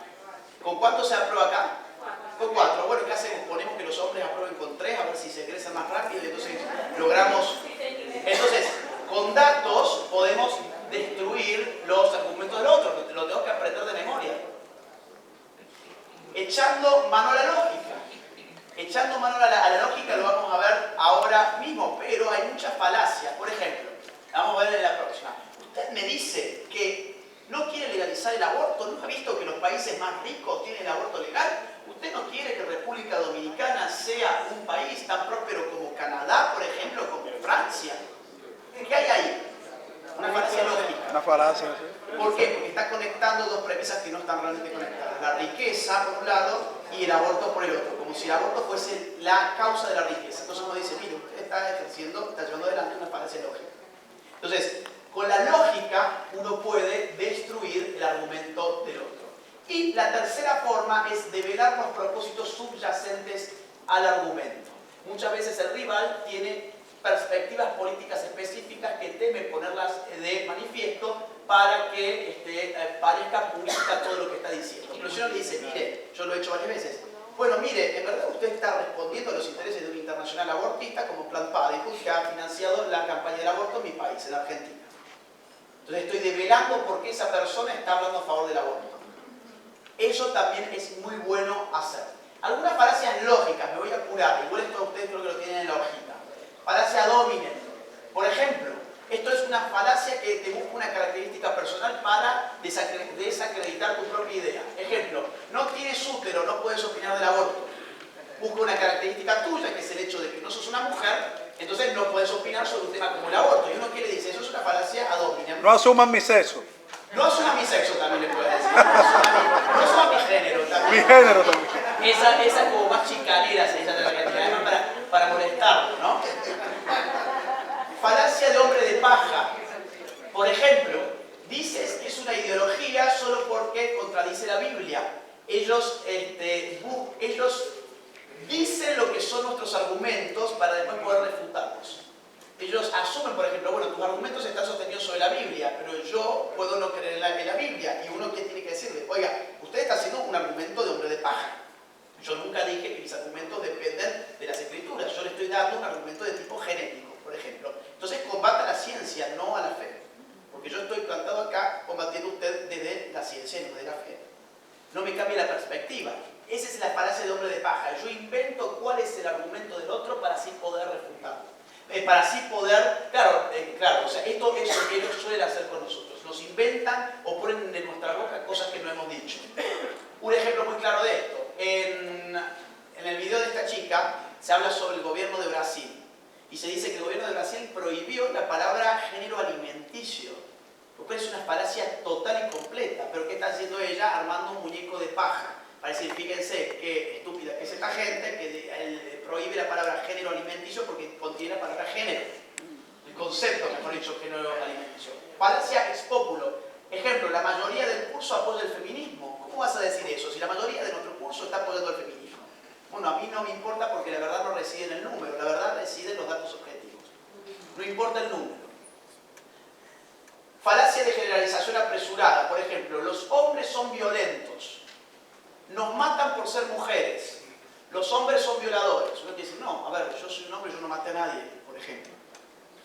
A: ¿Con cuánto se aprueba acá? Con 4. Bueno, ¿qué hacemos? Ponemos que los hombres aprueben con 3, a ver si se egresan más rápido y entonces logramos... Entonces, con datos podemos destruir los argumentos del otro, lo tengo que aprender de memoria. Echando mano a la lógica. Echando mano a la lógica lo vamos a ver ahora mismo, pero hay muchas falacias. Por ejemplo, la vamos a ver en la próxima. Usted me dice que no quiere legalizar el aborto, ¿no ha visto que los países más ricos tienen el aborto legal? ¿Usted no quiere que República Dominicana sea un país tan próspero como Canadá, por ejemplo, como Francia? ¿Qué hay ahí? Una falacia lógica.
B: Una falacia, sí.
A: ¿Por qué? Porque está conectando dos premisas que no están realmente conectadas. La riqueza, por un lado, y el aborto por el otro. Como si el aborto fuese la causa de la riqueza. Entonces uno dice, mire, usted está ejerciendo, está llevando adelante una falacia lógica. Entonces, con la lógica uno puede destruir el argumento del otro. Y la tercera forma es develar los propósitos subyacentes al argumento. Muchas veces el rival tiene perspectivas políticas específicas que teme ponerlas de manifiesto para que parezca pública todo lo que está diciendo. Pero si uno le dice, mire, yo lo he hecho varias veces, bueno, mire, en verdad usted está respondiendo a los intereses de un internacional abortista como Planned Parenthood, que ha financiado la campaña del aborto en mi país, en Argentina. Entonces estoy develando por qué esa persona está hablando a favor del aborto. Eso también es muy bueno hacer. Algunas falacias lógicas, me voy a curar, igual esto ustedes creo que lo tienen en la hojita. Falacia dominen. Por ejemplo, esto es una falacia que te busca una característica personal para desacreditar tu propia idea. Ejemplo, no tienes útero, no puedes opinar del aborto. Busca una característica tuya, que es el hecho de que no sos una mujer, entonces no puedes opinar sobre un tema como el aborto. Y uno que le dice, eso es una falacia ad hominem.
B: No asuman mi sexo.
A: No asuman mi sexo, también le puedo decir. No asuman mi género también.
B: Mi género también.
A: Esa es como más chicanera, se dice de la Argentina, para molestarlo, ¿no? Falacia de hombre de paja. Por ejemplo, dices que es una ideología solo porque contradice la Biblia. Ellos dicen lo que son nuestros argumentos para después poder refutarlos. Ellos asumen, por ejemplo, bueno, tus argumentos están sostenidos sobre la Biblia, pero yo puedo no creer en la Biblia. Y uno, ¿qué tiene que decirle? Oiga, usted está haciendo un argumento de hombre de paja. Yo nunca dije que mis argumentos dependen de las escrituras. Yo le estoy dando un argumento de tipo genético, por ejemplo. Entonces combata la ciencia, no a la fe. Porque yo estoy plantado acá combatiendo usted desde la ciencia y no desde la fe. No me cambie la perspectiva. Esa es la falacia de hombre de paja. Yo invento cuál es el argumento del otro para así poder refutarlo. Para así poder, claro, o sea, esto es lo que ellos suelen hacer con nosotros. Nos inventan o ponen en nuestra boca cosas que no hemos dicho. Un ejemplo muy claro de esto. En el video de esta chica se habla sobre el gobierno de Brasil. Y se dice que el gobierno de Brasil prohibió la palabra género alimenticio. Lo cual es una falacia total y completa. Pero ¿qué está haciendo ella? Armando un muñeco de paja. Para decir, fíjense qué estúpida que es esta gente que prohíbe la palabra género alimenticio porque contiene la palabra género. El concepto, mejor dicho, género alimenticio. Falacia ex populo. Ejemplo, la mayoría del curso apoya el feminismo. ¿Cómo vas a decir eso? Si la mayoría de nuestro curso está apoyando el feminismo. Bueno, a mí no me importa porque la verdad no reside en el número, la verdad reside en los datos objetivos. No importa el número. Falacia de generalización apresurada. Por ejemplo, los hombres son violentos. Nos matan por ser mujeres. Los hombres son violadores. Uno quiere decir, no, a ver, yo soy un hombre y yo no maté a nadie, por ejemplo.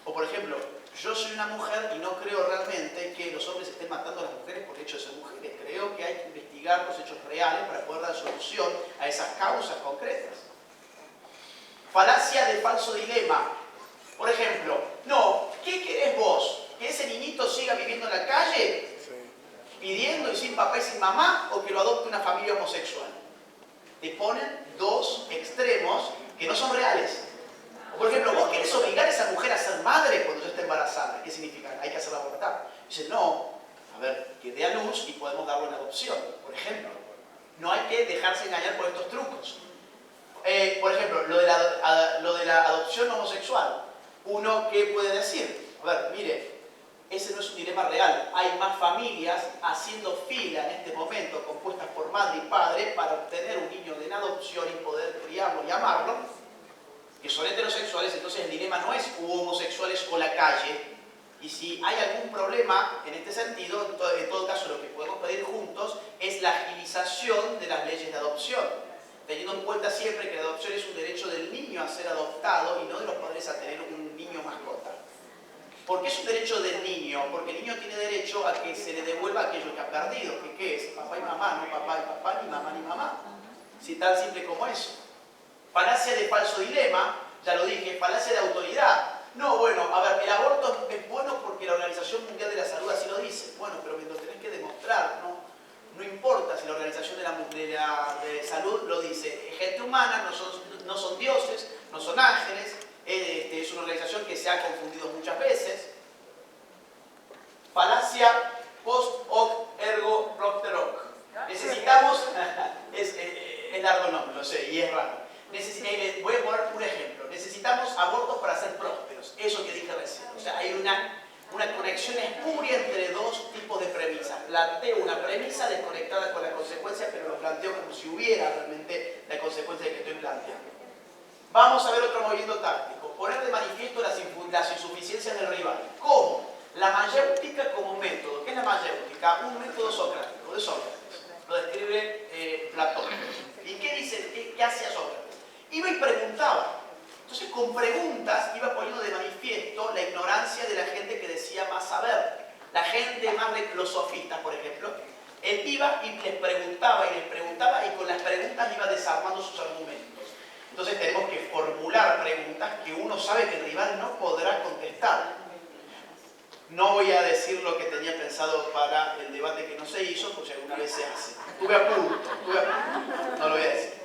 A: O por ejemplo, yo soy una mujer y no creo realmente que los hombres estén matando a las mujeres por el hecho de ser mujeres. Creo que hay que investigar los hechos reales para poder dar solución a esas causas concretas. Falacia de falso dilema. Por ejemplo, no, ¿qué querés vos? ¿Que ese niñito siga viviendo en la calle? Pidiendo y sin papá y sin mamá, o que lo adopte una familia homosexual. te ponen dos extremos que no son reales. Por ejemplo, vos querés obligar a esa mujer a ser madre cuando ya está embarazada. ¿Qué significa? Hay que hacerla abortar. Dice, no, a ver, que dé a luz y podemos darle una adopción, por ejemplo. No hay que dejarse engañar por estos trucos. Por ejemplo, lo de la adopción homosexual. Uno, ¿qué puede decir? A ver, mire, ese no es un dilema real. Hay más familias haciendo fila en este momento, compuestas por madre y padre, para obtener un niño en adopción y poder criarlo y amarlo, que son heterosexuales. Entonces el dilema no es homosexuales o la calle. Y si hay algún problema en este sentido, en todo caso lo que podemos pedir juntos es la agilización de las leyes de adopción, teniendo en cuenta siempre que la adopción es un derecho del niño a ser adoptado y no de los padres a tener un niño mascota. ¿Por qué es un derecho del niño? Porque el niño tiene derecho a que se le devuelva aquello que ha perdido. ¿Que qué es? Papá y mamá, no papá y papá, ni mamá ni mamá. Si tan simple como eso. Falacia de falso dilema, ya lo dije, falacia de autoridad. No, bueno, a ver, el aborto es bueno porque la Organización Mundial de la Salud así lo dice. Bueno, pero me lo tenés que demostrar, no importa si la Organización de Salud lo dice. Gente humana, no son dioses, no son ángeles. Es una organización que se ha confundido muchas veces. Falacia post hoc ergo propter hoc. Necesitamos, es largo el nombre, lo sé, y es raro. Voy a poner un ejemplo. Necesitamos abortos para ser prósperos. Eso que dije recién. O sea, hay una conexión espuria entre dos tipos de premisas. Planteo una premisa desconectada con la consecuencia, pero lo planteo como si hubiera realmente la consecuencia de que estoy planteando. Vamos a ver otro movimiento táctico. Poner de manifiesto las insuficiencias del rival. ¿Cómo? La mayéutica como método. ¿Qué es la mayéutica? Un método socrático, de Sócrates. Lo describe Platón. ¿Y qué dice? ¿Qué hacía Sócrates? Iba y preguntaba. Entonces, con preguntas iba poniendo de manifiesto la ignorancia de la gente que decía más saber. La gente más los sofistas, por ejemplo. Él iba y les preguntaba y con las preguntas iba desarmando sus argumentos. Entonces tenemos que formular preguntas que uno sabe que el rival no podrá contestar. No voy a decir lo que tenía pensado para el debate que no se hizo, porque alguna vez se hace. Estuve a punto, no lo voy a decir.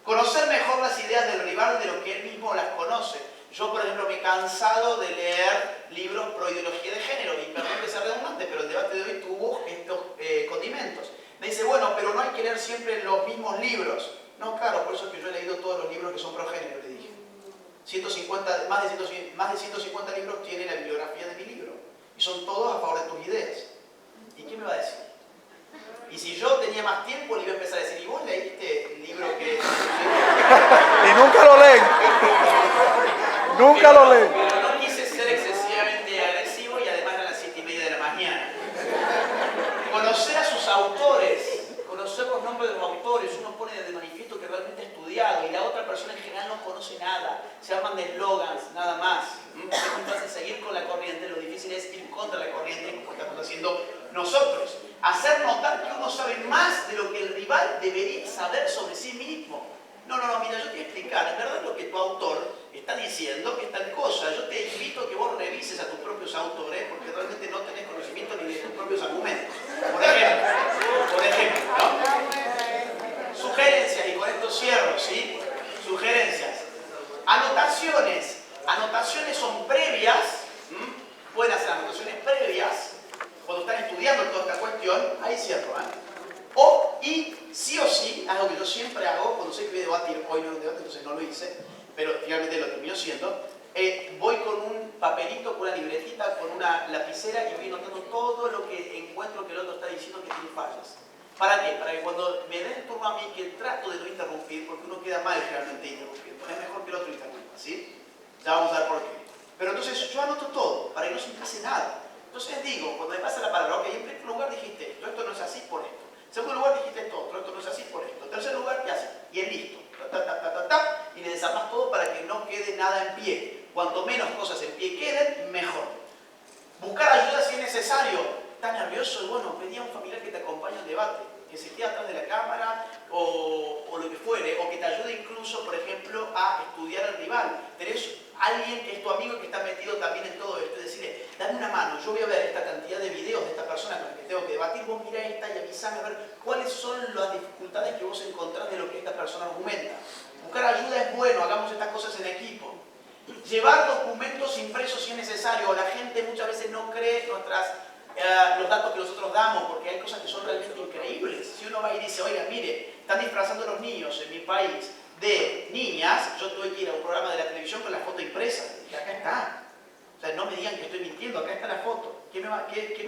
A: Conocer mejor las ideas del rival de lo que él mismo las conoce. Yo, por ejemplo, me he cansado de leer libros pro ideología de género, y perdón que sea redundante, pero el debate de hoy tuvo estos condimentos. Me dice, bueno, pero no hay que leer siempre los mismos libros. No, claro, por eso es que yo he leído todos los libros que son pro género, le dije. Más de 150 libros tiene la bibliografía de mi libro. Y son todos a favor de tus ideas. ¿Y qué me va a decir? Y si yo tenía más tiempo, le iba a empezar a decir, ¿y vos leíste el libro que...?
B: Y nunca lo leen. Nunca lo leen.
A: Pero no quise ser excesivamente agresivo y además a las 7:30 de la mañana. Conocer a sus autores, conocer los nombres de los autores, uno pone de manifiesto que realmente ha estudiado y la otra persona en general no conoce nada. Se llaman de eslogans, nada más. Es muy fácil seguir con la corriente, lo difícil es ir contra la corriente, como estamos haciendo nosotros. Hacer notar que uno sabe más de lo que el rival debería saber sobre sí mismo. No, mira, yo te voy a explicar, en verdad lo que tu autor está diciendo es tal cosa. Yo te invito a que vos revises a tus propios autores porque realmente no tenés conocimiento ni de tus propios argumentos. Por ejemplo, ¿no? Sugerencias, y con esto cierro, ¿sí? Sugerencias. Anotaciones. Anotaciones son previas, pueden hacer anotaciones previas cuando están estudiando toda esta cuestión, ahí cierro, y sí o sí, algo que yo siempre hago, cuando sé que voy a debatir, hoy no es un debate, entonces no lo hice, pero finalmente lo termino siendo, voy con un papelito, con una libretita, con una lapicera y voy notando todo lo que encuentro que el otro está diciendo que tiene fallas. ¿Para qué? Para que cuando me den el turno a mí, que trato de no interrumpir, porque uno queda mal realmente interrumpiendo, es mejor que el otro interrumpa, ¿sí? Ya vamos a ver por qué. Pero entonces yo anoto todo, para que no se me pase nada. Entonces digo, cuando me pasa la palabra, ok, en primer lugar dijiste esto no es así por esto. En segundo lugar dijiste esto no es así por esto. En tercer lugar, ¿qué haces? Y es listo. Y le desarmas todo para que no quede nada en pie. Cuanto menos cosas en pie queden, mejor. Buscar ayuda si es necesario. ¿Estás nervioso? Y bueno, pedí a un familiar que te acompañe al debate, que se quede atrás de la cámara o lo que fuere, o que te ayude incluso, por ejemplo, a estudiar al rival. Tenés alguien que es tu amigo y que está metido también en todo esto, y decirle, dame una mano, yo voy a ver esta cantidad de videos de esta persona con la que tengo que debatir, vos mirá esta y avísame a ver cuáles son las dificultades que vos encontrás de lo que esta persona persona argumenta. Buscar ayuda es bueno, hagamos estas cosas en equipo. Llevar documentos impresos si es necesario. La gente muchas veces no cree los datos que nosotros damos, porque hay cosas que son realmente increíbles. Si uno va y dice, oiga, mire, están disfrazando a los niños en mi país de niñas, yo tuve que ir a un programa de la televisión con la foto impresa. Y acá está. O sea, no me digan que estoy mintiendo, acá está la foto. ¿Qué más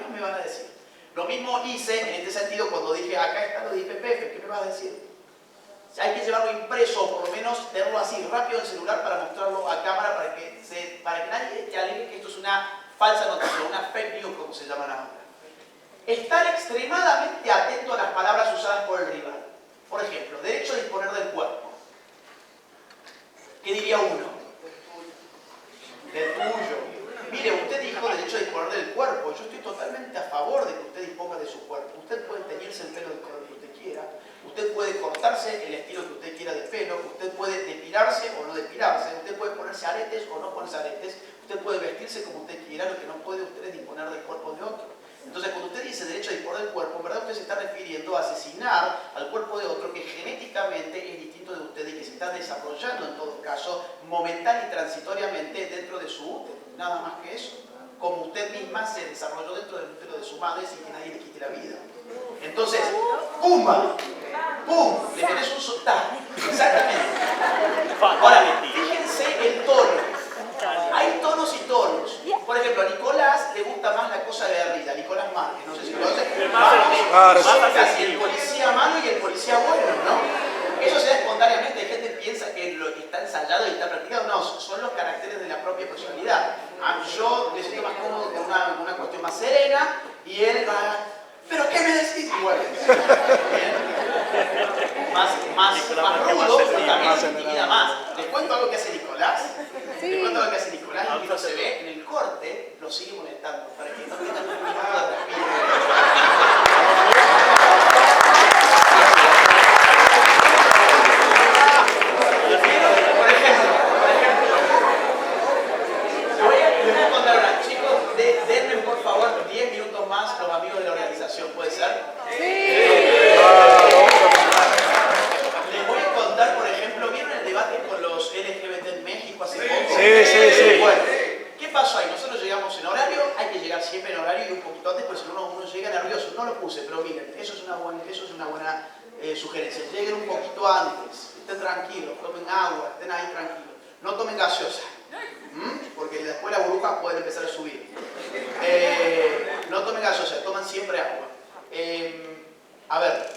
A: me van a decir? Lo mismo hice en este sentido cuando dije, acá está lo de IPPF, ¿qué me vas a decir? Hay que llevarlo impreso, o por lo menos tenerlo así rápido en el celular para mostrarlo a cámara, para que nadie te alegue que esto es una falsa noticia, una fake news, como se llaman ahora. Estar extremadamente atento a las palabras usadas por el rival. Por ejemplo, derecho a disponer del cuerpo. ¿Qué diría uno? Del tuyo. Mire, usted dijo derecho a disponer del cuerpo. Yo estoy totalmente a favor de que usted disponga de su cuerpo. Usted puede teñirse el pelo del color que usted quiera. Usted puede cortarse el estilo que usted quiera de pelo. Usted puede depilarse o no depilarse. Usted puede ponerse aretes o no ponerse aretes. Usted puede vestirse como usted quiera. Lo que no puede usted es disponer del cuerpo de otro. Entonces, cuando usted dice derecho a disponer del cuerpo, en verdad usted se está refiriendo a asesinar al cuerpo de otro que genéticamente es distinto de usted y que se está desarrollando, en todo caso, momental y transitoriamente dentro de su útero. Nada más que eso. Como usted misma se desarrolló dentro del útero de su madre sin que nadie le quite la vida. Entonces, ¡pumba! ¡Pum! Le metes un sotaje. Exactamente. Ahora, fíjense el tono. Hay tonos y tonos. Por ejemplo, a Nicolás le gusta más la cosa de arriba, Nicolás Márquez, no sé si lo conocen. Vamos casi el policía malo y el policía bueno, ¿no? Eso se da espontáneamente, hay gente que piensa que lo que está ensayado y está practicado. No, son los caracteres de la propia personalidad. Yo me siento más cómodo con una cuestión más serena y él va, ¿pero qué me decís? Igual. Más rudo, pero también se intimida más. Les cuento algo que hace Nicolás. Les cuento algo que hace Nicolás y no se ve en el corte, lo sigue molestando para que no tengan un minuto de respiro. Por ejemplo, les voy a contar una. Chicos, denme por favor 10 minutos más los amigos de la organización, ¿puede ser? Les voy a contar, por ejemplo, ¿vieron el debate con los LGBT en México hace poco?
B: Sí.
A: Bueno, ¿qué pasó ahí? Nosotros llegamos en horario, hay que llegar siempre en horario y un poquito antes, porque si no uno llega nervioso. No lo puse, pero miren, eso es una buena sugerencia. Lleguen un poquito antes, estén tranquilos, tomen agua, estén ahí tranquilos. No tomen gaseosa, porque después las burbujas pueden empezar a subir. No tomen gaseosa, toman siempre agua. A ver,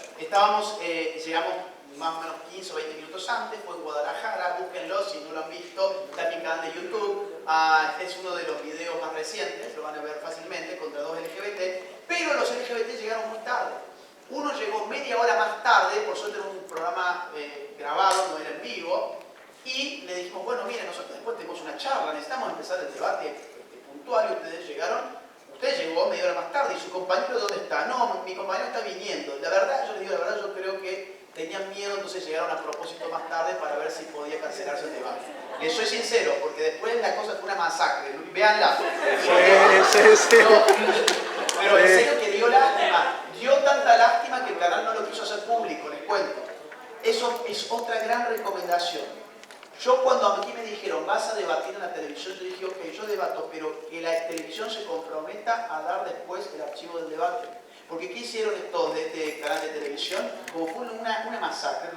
A: llegamos más o menos 15 o 20 minutos antes, fue en Guadalajara, búsquenlo si no lo han visto, está en mi canal de YouTube. Este es uno de los videos más recientes, lo van a ver fácilmente, contra dos LGBT, pero los LGBT llegaron muy tarde. Uno llegó media hora más tarde, por suerte era un programa grabado, no era en vivo, y le dijimos, bueno, miren, nosotros después tenemos una charla, necesitamos empezar el debate puntual y ustedes llegaron. Usted llegó media hora más tarde y su compañero ¿dónde está? No, mi compañero está viniendo. La verdad, yo les digo la verdad, yo creo que tenían miedo, entonces llegaron a propósito más tarde para ver si podía cancelarse el debate. Les soy sincero, porque después la cosa fue una masacre. Véanla.
B: Sí.
A: No, pero en serio que dio lástima. Dio tanta lástima que el canal no lo quiso hacer público, les cuento. Eso es otra gran recomendación. Yo cuando aquí me dijeron, vas a debatir en la televisión, yo dije, ok, yo debato, pero que la televisión se comprometa a dar después el archivo del debate. Porque ¿qué hicieron estos de este canal de televisión? Como fue una masacre,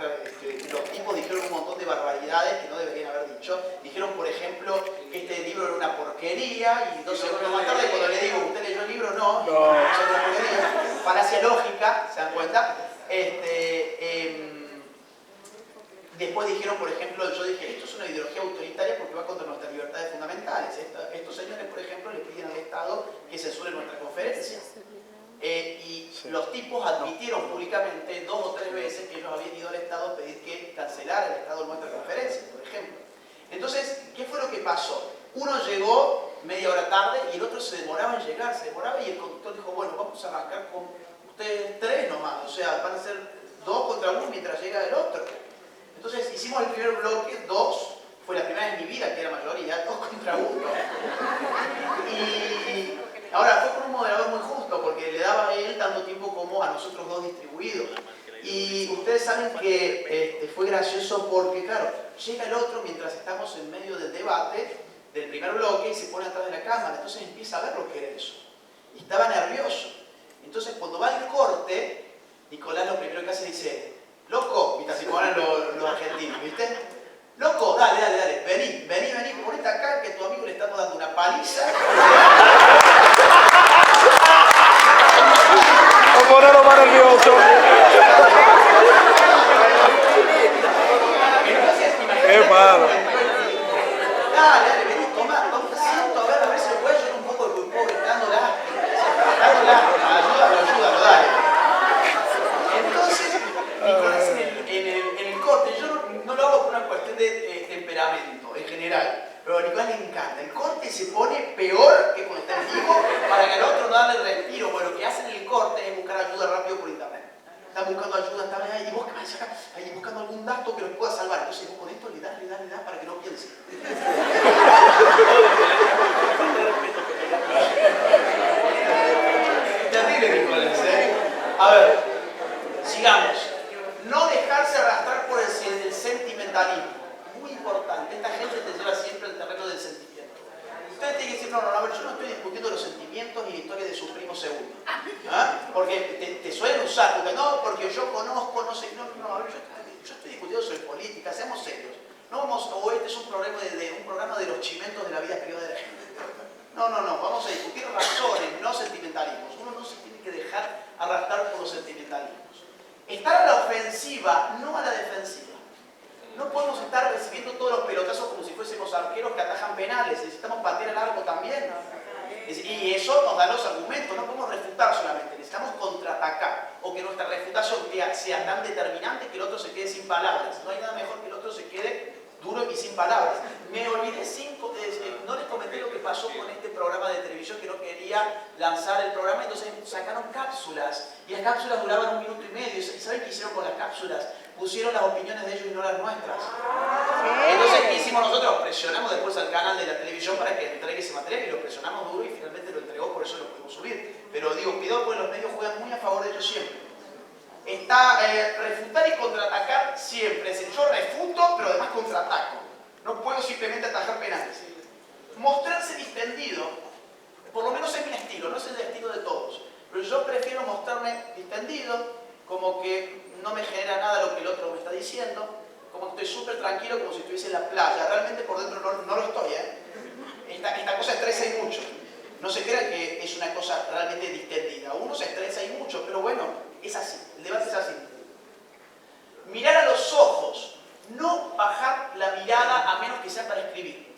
A: los tipos dijeron un montón de barbaridades que no deberían haber dicho. Dijeron, por ejemplo, que este libro era una porquería y 2 segundos más tarde cuando le digo, ¿usted leyó el libro? No. Es una porquería. Falacia lógica, ¿se dan cuenta? Después dijeron, por ejemplo, yo dije, esto es una ideología autoritaria porque va contra nuestras libertades fundamentales. Estos señores, por ejemplo, le piden al Estado que censure nuestra conferencia. Los tipos admitieron públicamente 2 o 3 veces que ellos habían ido al Estado a pedir que cancelara el Estado nuestra conferencia, por ejemplo. Entonces, ¿qué fue lo que pasó? Uno llegó media hora tarde y el otro se demoraba en llegar, y el conductor dijo, bueno, vamos a arrancar con ustedes 3 nomás, o sea, van a ser 2 contra 1 mientras llega el otro. Entonces hicimos el primer bloque, 2, fue la primera vez en mi vida que era mayoría, 2 contra 1. Y ahora fue con un moderador muy justo, porque le daba a él tanto tiempo como a nosotros 2 distribuidos. Y ustedes saben que fue gracioso porque, claro, llega el otro mientras estamos en medio del debate del primer bloque y se pone atrás de la cámara, entonces empieza a ver lo que era eso. Y estaba nervioso. Entonces cuando va el corte, Nicolás lo primero que hace dice, loco, ¿viste? Así ponen los argentinos, ¿viste? Loco, dale, vení, ponete acá que a tu amigo le estamos dando una paliza.
B: No ponerlo más nervioso.
A: Entonces,
B: Qué malo.
A: Dale, vení, toma asiento, a ver si lo puedes llorar un poco de pobre, dando lástima, ayúdalo, dale. Entonces, Nicolás en el corte, yo no lo hago por una cuestión de temperamento en general, pero a Nicolás le encanta. El corte se pone peor que cuando está en vivo para que al otro no darle respiro. Bueno, lo que hacen en el corte es buscar ayuda rápido por internet. Están buscando ayuda, están ahí, y vos qué vas acá, ahí buscando algún dato que los pueda salvar. Entonces vos con esto le das para que no piense. Terrible, Nicolás, ¿eh? A ver, sigamos. No dejarse arrastrar por el sentimentalismo. Muy importante. Esta gente te lleva siempre al terreno del sentimiento. Ustedes tienen que decir, no, a ver, yo no estoy discutiendo los sentimientos ni la historia de su primo segundo. ¿Ah? Porque te suelen usar, porque no, porque yo conozco, no sé, no, a ver, yo estoy discutiendo sobre política, seamos serios. No vamos, o este es un programa de los chimentos de la vida privada de la gente. No, vamos a discutir razones, no sentimentalismos. Uno no se tiene que dejar arrastrar por los sentimentalismos. Estar a la ofensiva, no a la defensiva. No podemos estar recibiendo todos los pelotazos como si fuésemos arqueros que atajan penales. Necesitamos patear el arco también. Y eso nos da los argumentos. No podemos refutar solamente. Necesitamos contraatacar. O que nuestra refutación sea tan determinante que el otro se quede sin palabras. No hay nada mejor que el otro se quede duro y sin palabras. Me olvidé no les comenté lo que pasó con este programa de televisión que no quería lanzar el programa, entonces sacaron cápsulas y las cápsulas duraban 1 minuto y medio. ¿Y saben qué hicieron con las cápsulas? Pusieron las opiniones de ellos y no las nuestras. Entonces, ¿qué hicimos nosotros? Presionamos después al canal de la televisión para que entregue ese material y lo presionamos duro y finalmente lo entregó, por eso lo pudimos subir. Pero digo, cuidado porque los medios juegan muy a favor de ellos siempre. Está refutar y contraatacar siempre. Es decir, yo refuto, pero además contraataco. No puedo simplemente atajar penales. Mostrarse distendido, por lo menos es mi estilo, no es el estilo de todos. Pero yo prefiero mostrarme distendido, como que no me genera nada lo que el otro me está diciendo, como que estoy súper tranquilo, como si estuviese en la playa. Realmente por dentro no lo estoy, ¿eh? Esta cosa estresa y mucho. No se crean que es una cosa realmente distendida. Uno se estresa y mucho, pero bueno, es así. El debate es así. Mirar a los ojos. No bajar la mirada a menos que sea para escribir.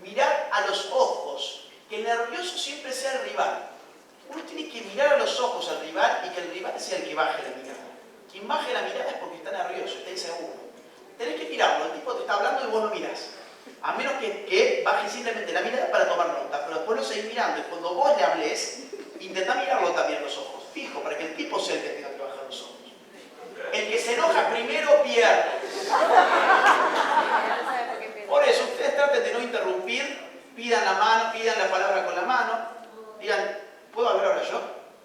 A: Mirar a los ojos. Que el nervioso siempre sea el rival. Uno tiene que mirar a los ojos al rival y que el rival sea el que baje la mirada. Quien baje la mirada es porque está nervioso, está inseguro. Tenés que mirarlo, el tipo te está hablando y vos no mirás. A menos que baje simplemente la mirada para tomar nota, pero después lo seguís mirando. Y cuando vos le hables, intentá mirarlo también a los ojos, fijo, para que el tipo sea el que tenga que bajar los ojos. El que se enoja primero pierde. Por eso, ustedes traten de no interrumpir, pidan la mano, pidan la palabra con la mano, digan, ¿puedo hablar ahora yo?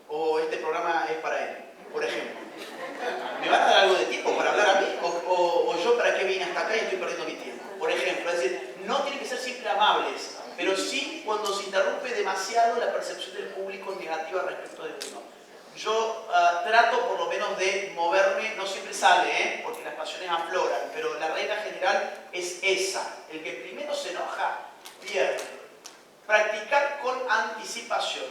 A: ¿O este programa es para él? Por ejemplo. ¿Me van a dar algo de tiempo para hablar a mí? ¿O yo para qué vine hasta acá y estoy perdiendo mi tiempo? Por ejemplo, es decir, no tienen que ser siempre amables, pero sí cuando se interrumpe demasiado la percepción del público negativa respecto de uno. Yo trato por lo menos de moverme, no siempre sale, porque las pasiones afloran, pero la regla general es esa. El que primero se enoja, pierde. Practicar con anticipación.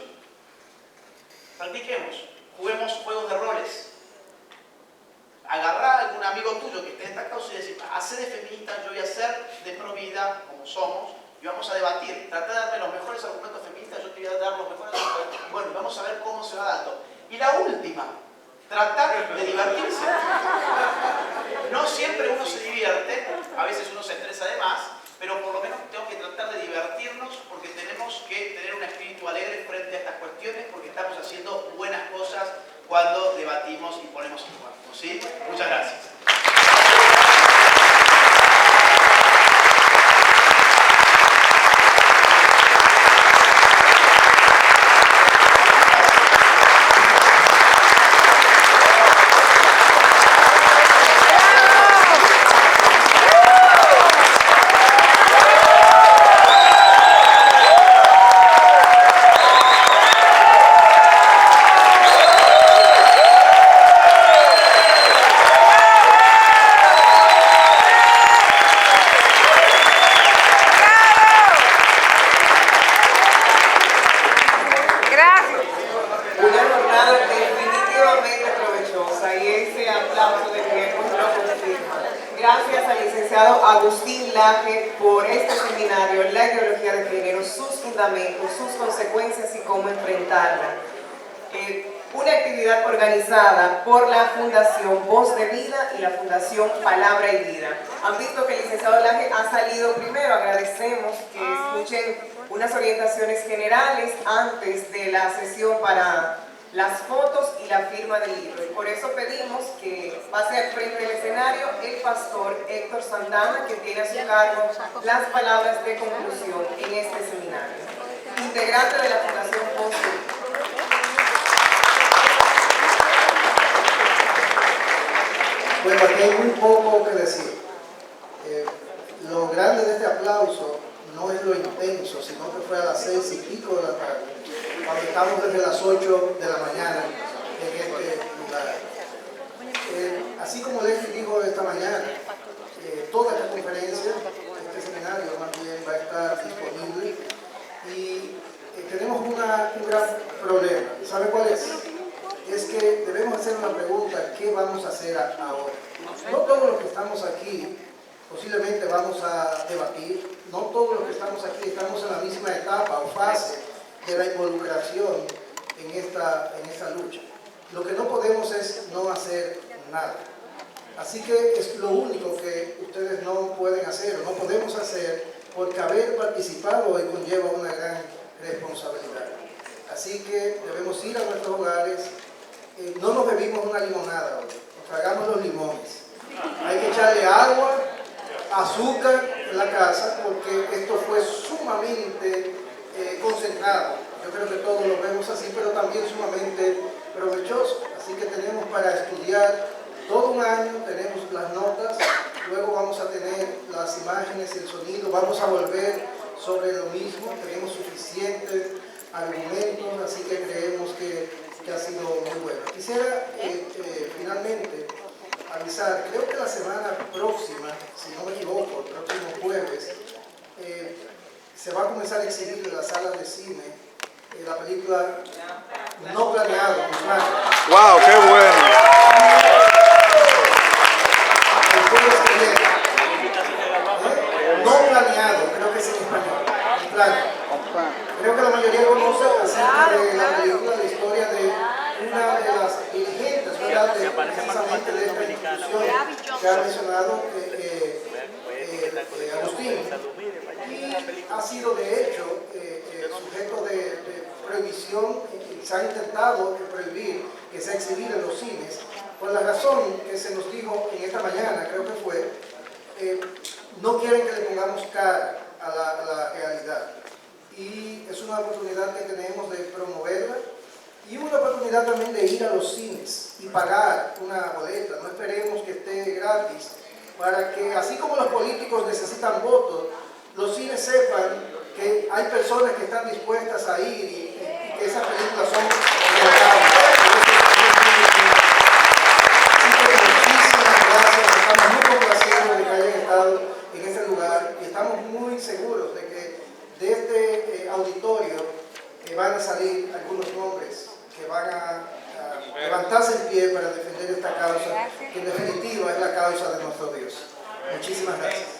A: Practiquemos, juguemos juegos de roles. Agarrá a algún amigo tuyo que esté en esta causa y decir, hacé de feminista, yo voy a ser de pro vida, como somos, y vamos a debatir. Trata de darme los mejores argumentos feministas, yo te voy a dar los mejores argumentos. Bueno, vamos a ver cómo se va dando. Y la última, tratar de divertirse. No siempre uno se divierte, a veces uno se estresa de más, pero por lo menos tengo que tratar de divertirnos porque tenemos que tener un espíritu alegre frente a estas cuestiones porque estamos haciendo buenas cosas cuando debatimos y ponemos en juego. ¿Sí? Muchas gracias.
K: Gracias al licenciado Agustín Laje por este seminario, la ideología de género, sus fundamentos, sus consecuencias y cómo enfrentarla. Una actividad organizada por la Fundación Voz de Vida y la Fundación Palabra y Vida. Han visto que el licenciado Laje ha salido primero, agradecemos que escuchen unas orientaciones generales antes de la sesión para las fotos y la firma del libro. Y por eso pedimos que pase al frente del escenario el pastor Héctor Santana, que tiene a su cargo las palabras de conclusión en este seminario. Integrante de la Fundación Voz de Vida.
L: Bueno, aquí hay muy poco que decir. Lo grande de este aplauso no es lo intenso, sino que fue a las 6 y pico de la tarde, cuando estamos desde las 8 de la mañana en este lugar. Así como Leslie dijo esta mañana, toda esta conferencia, este seminario más bien va a estar disponible y tenemos un gran problema. ¿Sabe cuál es? Es que debemos hacer una pregunta: ¿qué vamos a hacer ahora? No todos los que estamos aquí posiblemente vamos a debatir, no todos los que estamos aquí estamos en la misma etapa o fase de la involucración en esta lucha. Lo que no podemos es no hacer nada. Así que es lo único que ustedes no pueden hacer o no podemos hacer, porque haber participado hoy conlleva una gran responsabilidad. Así que debemos ir a nuestros hogares. No nos bebimos una limonada hoy, nos tragamos los limones. Hay que echarle agua, azúcar en la casa, porque esto fue sumamente concentrado. Yo creo que todos lo vemos así, pero también sumamente provechoso. Así que tenemos para estudiar todo un año, tenemos las notas, luego vamos a tener las imágenes, el sonido, vamos a volver sobre lo mismo, tenemos suficientes argumentos, así que creemos que ha sido muy bueno. Quisiera finalmente avisar, creo que la semana próxima, si no me equivoco, el próximo jueves, se va a comenzar a exhibir en las salas de cine la película No Planeado.
B: ¡Wow, qué bueno!
L: El jueves que viene. No Planeado, creo que es en español. Plan. Creo que la mayoría conoce acerca de la película, la historia de una de las dirigentes, ¿verdad?, precisamente de esta institución que ha mencionado Agustín, y ha sido de hecho sujeto de prohibición. Se ha intentado prohibir que sea exhibida en los cines, por la razón que se nos dijo en esta mañana, creo que fue, no quieren que le pongamos cara a la realidad. Y es una oportunidad que tenemos de promoverla y una oportunidad también de ir a los cines y pagar una boleta. No esperemos que esté gratis, para que así como los políticos necesitan votos, los cines sepan que hay personas que están dispuestas a ir y que esas películas son rentables. Así que muchísimas gracias, estamos muy complacidos de que hayan estado en este lugar y estamos muy seguros de que de este auditorio van a salir algunos nombres que van a levantarse en pie para defender esta causa, que en definitiva es la causa de nuestro Dios. Muchísimas gracias.